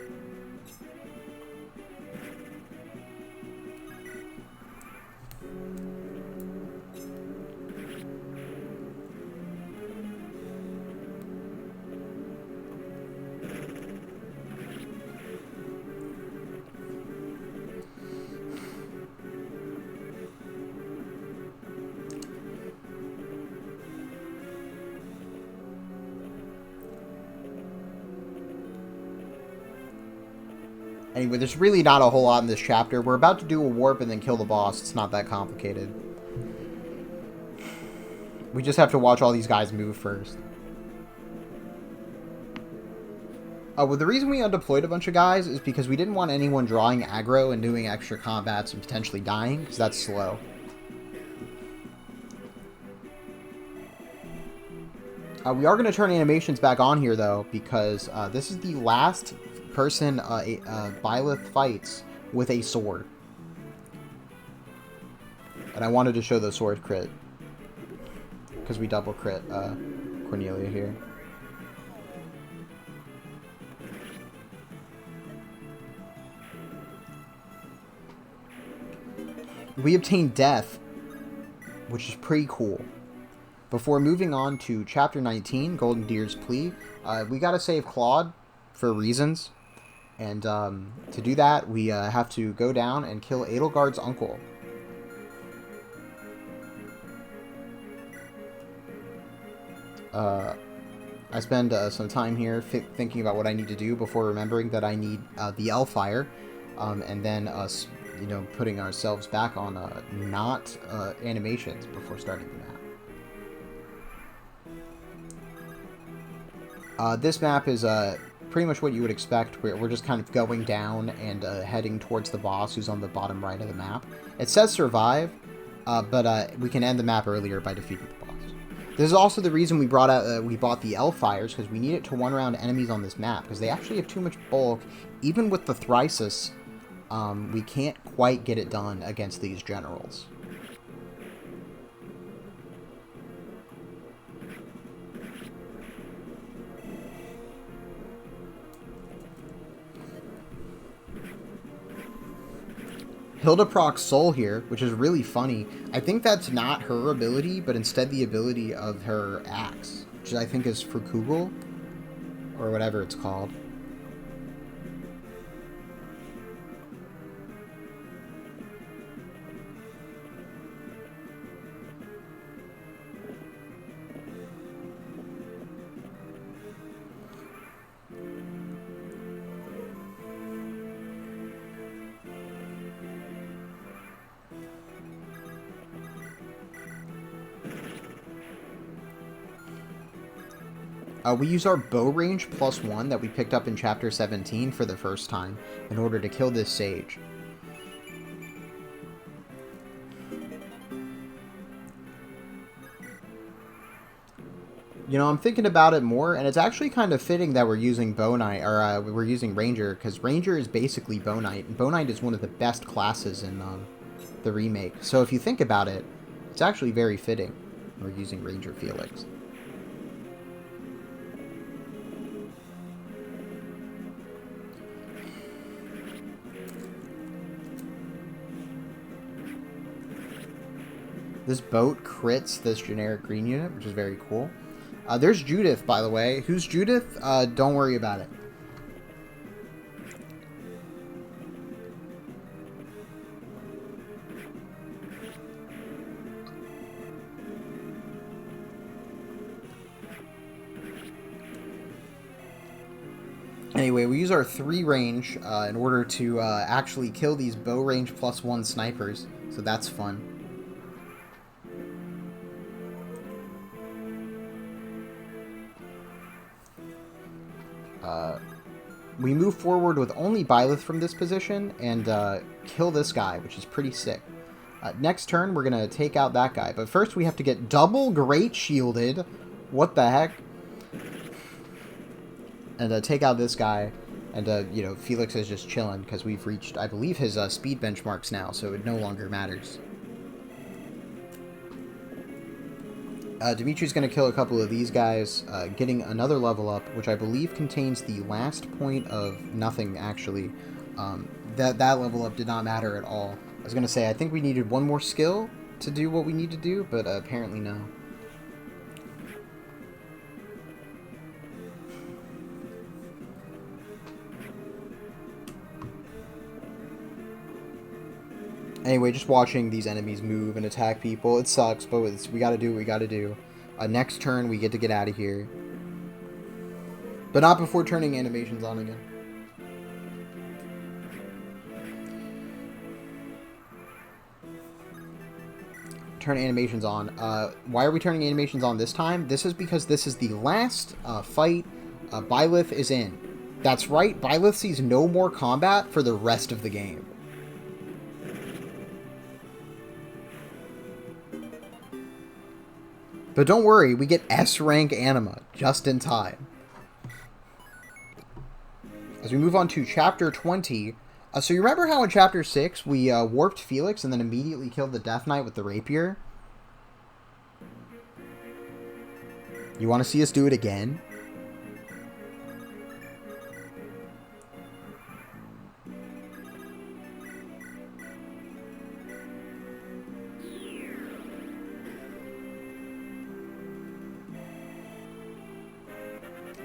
Anyway, there's really not a whole lot in this chapter. We're about to do a warp and then kill the boss. It's not that complicated. We just have to watch all these guys move first. Well, the reason we undeployed a bunch of guys is because we didn't want anyone drawing aggro and doing extra combats and potentially dying, because that's slow. We are going to turn animations back on here, though, because this is the last person Byleth fights with a sword. And I wanted to show the sword crit, because we double crit Cornelia here. We obtain death, which is pretty cool. Before moving on to Chapter 19, Golden Deer's Plea, we gotta save Claude for reasons. And to do that, we have to go down and kill Edelgard's uncle. I spend some time here thinking about what I need to do before remembering that I need the Elfire, and then us, you know, putting ourselves back on not animations before starting the map. This map is pretty much what you would expect. We're just kind of going down and heading towards the boss, who's on the bottom right of the map. It says survive, but we can end the map earlier by defeating the boss. This is also the reason we bought the Elfires, because we need it to one-round enemies on this map, because they actually have too much bulk. Even with the Thrysus, we can't quite get it done against these generals. Hilda procs Soul here, which is really funny. I think that's not her ability, but instead the ability of her axe, which I think is for Kugel, or whatever it's called. We use our bow range +1 that we picked up in Chapter 17 for the first time in order to kill this sage. You know, I'm thinking about it more, and it's actually kind of fitting that we're using Bow Knight, or we're using Ranger, because Ranger is basically Bow Knight, and Bow Knight is one of the best classes in the remake. So if you think about it, it's actually very fitting we're using Ranger Felix. This boat crits this generic green unit, which is very cool. There's Judith, by the way. Who's Judith? Don't worry about it. Anyway, we use our 3 range in order to actually kill these bow range +1 snipers, so that's fun. We move forward with only Byleth from this position and kill this guy, which is pretty sick. Next turn, we're going to take out that guy. But first, we have to get double Great Shielded. What the heck? And take out this guy. And, you know, Felix is just chilling because we've reached, I believe, his speed benchmarks now, so it no longer matters. Dimitri's going to kill a couple of these guys, getting another level up, which I believe contains the last point of nothing, actually. That level up did not matter at all. I was going to say, I think we needed one more skill to do what we need to do, but apparently no. Anyway, just watching these enemies move and attack people, it sucks, but we gotta do what we gotta do. Next turn, we get to get out of here. But not before turning animations on again. Turn animations on. Why are we turning animations on this time? This is because this is the last fight Byleth is in. That's right, Byleth sees no more combat for the rest of the game. But don't worry, we get S-rank anima just in time. As we move on to Chapter 20, so you remember how in Chapter 6 we warped Felix and then immediately killed the Death Knight with the rapier? You want to see us do it again?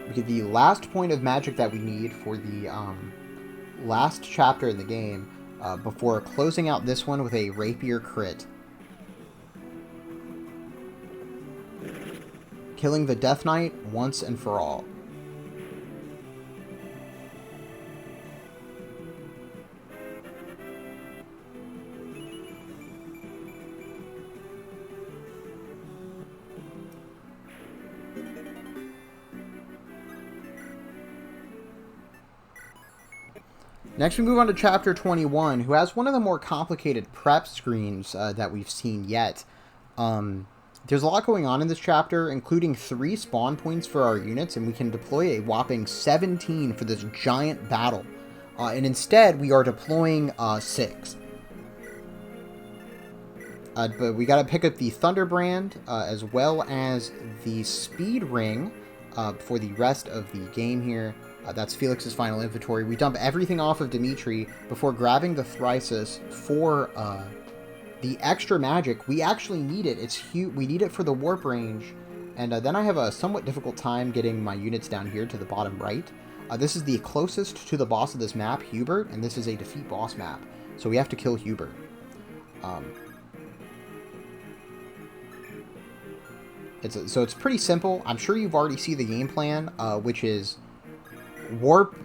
We get the last point of magic that we need for the last chapter in the game before closing out this one with a rapier crit. Killing the Death Knight once and for all. Next, we move on to Chapter 21, who has one of the more complicated prep screens that we've seen yet. There's a lot going on in this chapter, including 3 spawn points for our units, and we can deploy a whopping 17 for this giant battle. And instead, we are deploying 6. But we gotta pick up the Thunderbrand, as well as the Speed Ring for the rest of the game here. That's Felix's final inventory. We dump everything off of Dimitri before grabbing the Thrysis for the extra magic. We actually need it. It's huge. We need it for the warp range. And then I have a somewhat difficult time getting my units down here to the bottom right. This is the closest to the boss of this map, Hubert, and this is a defeat boss map. So we have to kill Hubert. So it's pretty simple. I'm sure you've already seen the game plan, which is warp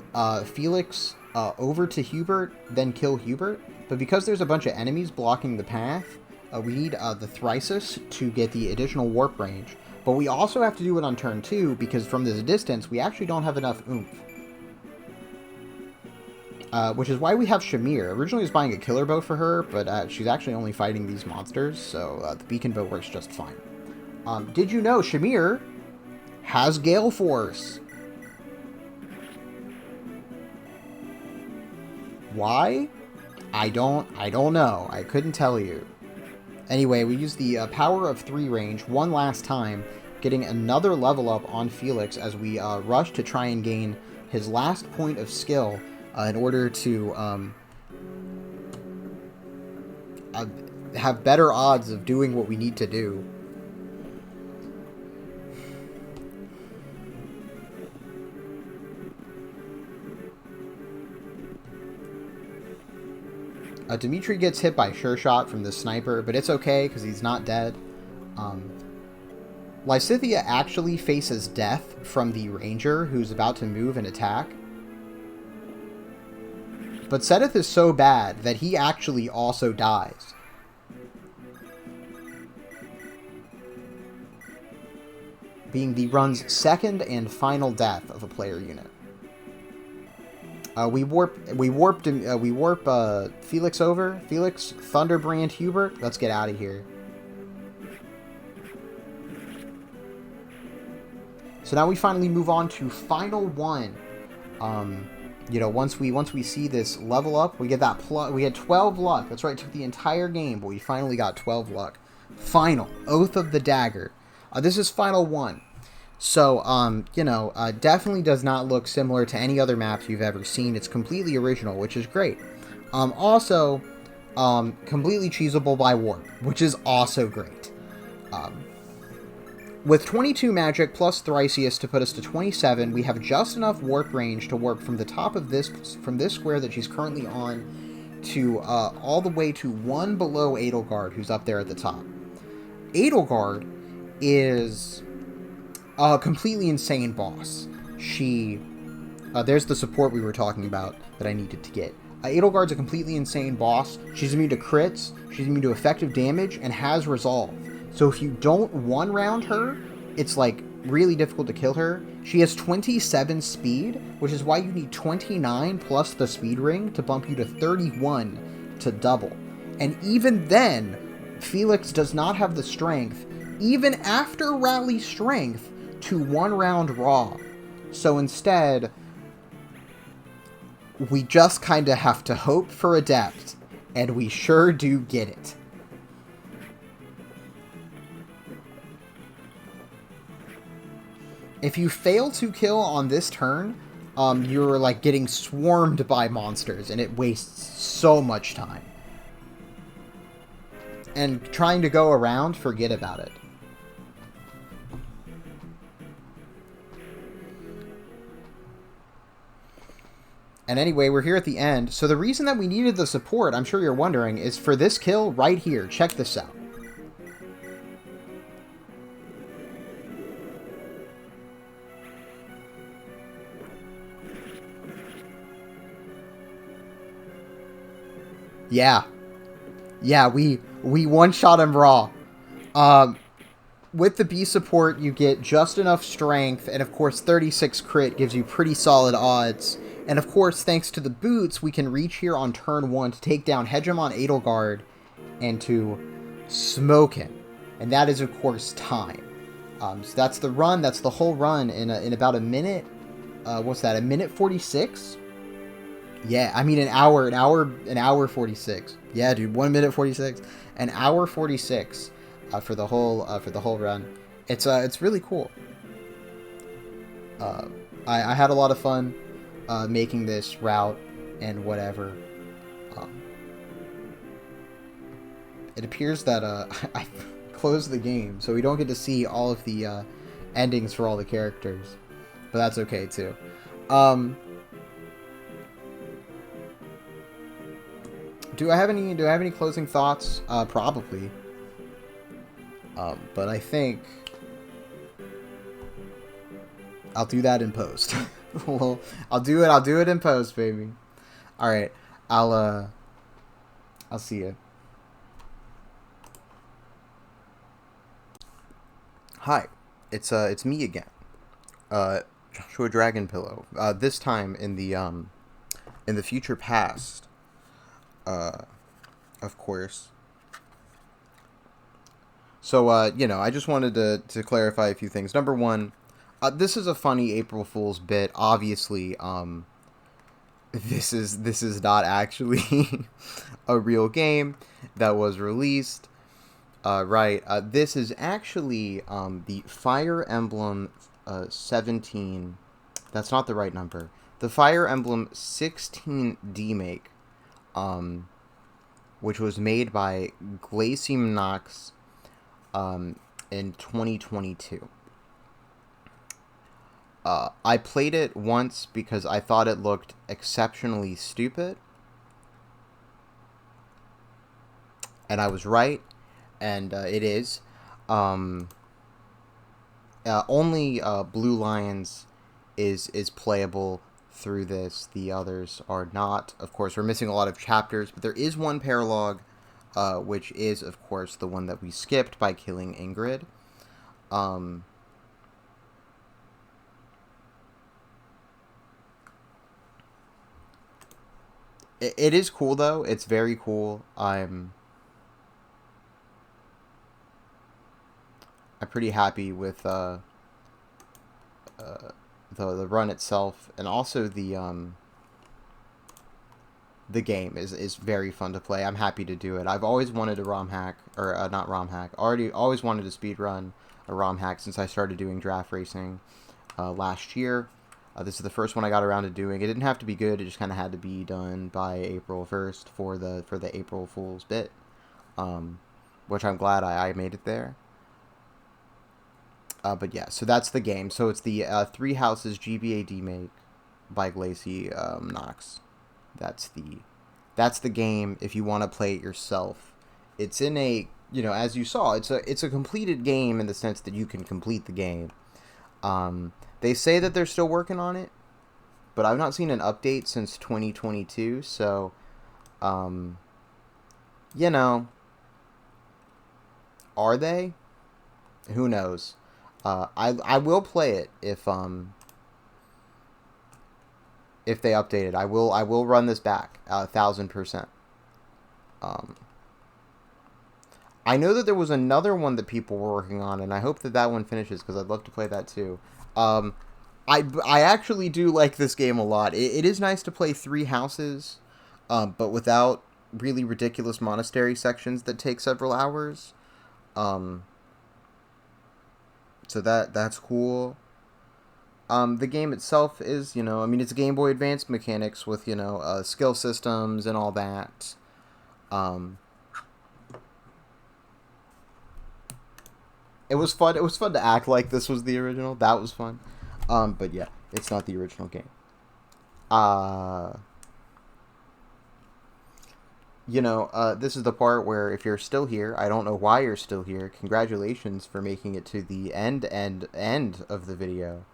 Felix over to Hubert, then kill Hubert. But because there's a bunch of enemies blocking the path, we need the Thrysis to get the additional warp range. But we also have to do it on turn 2, because from this distance, we actually don't have enough oomph. Which is why we have Shamir. Originally I was buying a killer bow for her, but she's actually only fighting these monsters, so the beacon bow works just fine. Did you know Shamir has Gale Force? Why? I don't know. I couldn't tell you. Anyway, we use the Power of 3 range one last time, getting another level up on Felix as we rush to try and gain his last point of skill in order to have better odds of doing what we need to do. Dimitri gets hit by Sure Shot from the sniper, but it's okay because he's not dead. Lysithea actually faces death from the ranger who's about to move and attack. But Seteth is so bad that he actually also dies. Being the run's second and final death of a player unit. We warp Felix over. Felix, Thunderbrand, Hubert. Let's get out of here. So now we finally move on to final one. You know, once we see this level up, we get that we had 12 luck. That's right, it took the entire game, but we finally got 12 luck. Final Oath of the Dagger. This is final one. So, you know, definitely does not look similar to any other maps you've ever seen. It's completely original, which is great. Also, completely cheesable by warp, which is also great. With 22 magic plus Thriceus to put us to 27, we have just enough warp range to warp from the top of this square that she's currently on to all the way to one below Edelgard, who's up there at the top. Edelgard is a completely insane boss. She... there's the support we were talking about that I needed to get. Edelgard's a completely insane boss. She's immune to crits, she's immune to effective damage, and has resolve. So if you don't one-round her, it's like really difficult to kill her. She has 27 speed, which is why you need 29 plus the speed ring to bump you to 31 to double. And even then, Felix does not have the strength, even after rally strength, to one-round Raw. So instead, we just kind of have to hope for Adept, and we sure do get it. If you fail to kill on this turn, you're like getting swarmed by monsters, and it wastes so much time. And trying to go around, forget about it. And anyway, we're here at the end. So the reason that we needed the support, I'm sure you're wondering, is for this kill right here. Check this out. Yeah, we one-shot him raw. With the B support, you get just enough strength, and of course 36 crit gives you pretty solid odds. And of course, thanks to the boots, we can reach here on turn 1 to take down Hegemon Edelgard and to smoke him. And that is, of course, time. So that's the run, that's the whole run in about a minute. What's that, a minute 46? Yeah, I mean an hour 46. Yeah, dude, 1 minute 46, an hour 46 for the whole run. It's really cool. I had a lot of fun making this route and whatever. It appears that I closed the game, so we don't get to see all of the endings for all the characters, but that's okay too. Do I have any closing thoughts? Probably. But I think I'll do that in post. Well, I'll do it in post, baby. All right. I'll see you. Hi. it's me again, Joshua Dragonpillow. This time in the future past, of course. So I just wanted to clarify a few things. Number one, this is a funny April Fool's bit. Obviously, this is not actually a real game that was released. Right. This is actually the Fire Emblem 17. That's not the right number. The Fire Emblem 16 demake, which was made by Glaciemnox in 2022. I played it once because I thought it looked exceptionally stupid. And I was right. And it is. Only Blue Lions is playable through this. The others are not. Of course, we're missing a lot of chapters, but there is one paralog, which is, of course, the one that we skipped by killing Ingrid. It is cool, though. It's very cool. I'm pretty happy with the run itself, and also the game is very fun to play. I'm happy to do it. I've always wanted a romhack, or not romhack. Always wanted to speedrun a romhack since I started doing draft racing last year. This is the first one I got around to doing. It didn't have to be good. It just kind of had to be done by April 1st for the April Fool's bit, which I'm glad I made it there. But yeah, so that's the game. So it's the Three Houses GBA demake by Glaciemnox. That's the game if you want to play it yourself. It's in a, as you saw, it's a completed game in the sense that you can complete the game. They say that they're still working on it, but I've not seen an update since 2022, so are they? Who knows? I will play it if they update it. I will run this back 1,000%. I know that there was another one that people were working on, and I hope that one finishes because I'd love to play that too. I actually do like this game a lot. It is nice to play Three Houses, but without really ridiculous monastery sections that take several hours. So that's cool. The game itself is, it's Game Boy Advance mechanics with, skill systems and all that. It was fun. It was fun to act like this was the original. That was fun. But yeah, it's not the original game. This is the part where if you're still here, I don't know why you're still here. Congratulations for making it to the end of the video.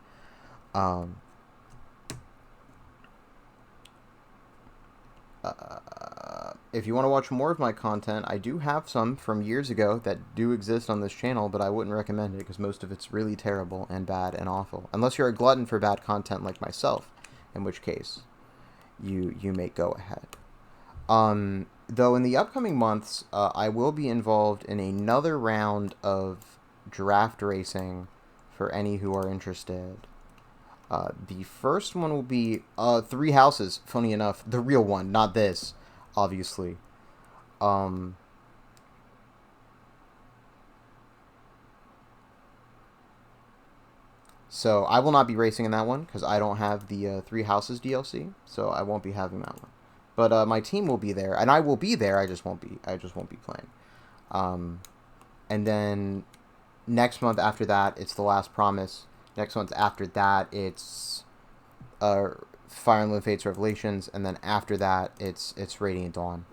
If you want to watch more of my content, I do have some from years ago that do exist on this channel, but I wouldn't recommend it because most of it's really terrible and bad and awful. Unless you're a glutton for bad content like myself, in which case you may go ahead. Though in the upcoming months, I will be involved in another round of draft racing for any who are interested. The first one will be Three Houses, funny enough. The real one, not this, obviously. So I will not be racing in that one because I don't have the Three Houses DLC, so I won't be having that one. But my team will be there, and I will be there. I just won't be playing. And then next month after that, it's The Last Promise. Next month after that, it's Fire Emblem Fates Revelations, and then after that, it's Radiant Dawn.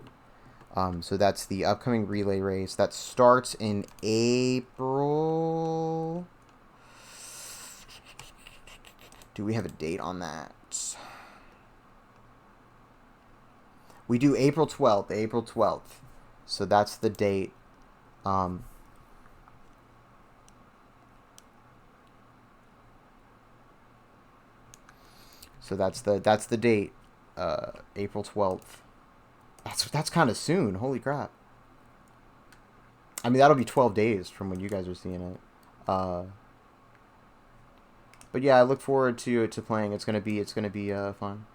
So that's the upcoming relay race that starts in April. Do we have a date on that? We do April 12th. So that's the date. So that's the date, April 12th. That's kind of soon. Holy crap. I mean, that'll be 12 days from when you guys are seeing it. But yeah, I look forward to playing. It's gonna be fun.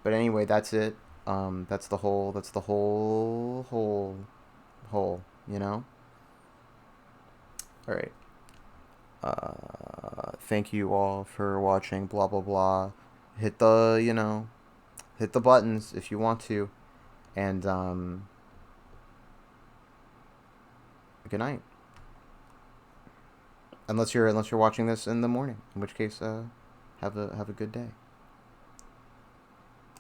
But anyway, that's it. That's the whole. You know. All right. Thank you all for watching. Blah blah blah. Hit hit the buttons if you want to, and good night. Unless you're watching this in the morning, in which case, have a good day.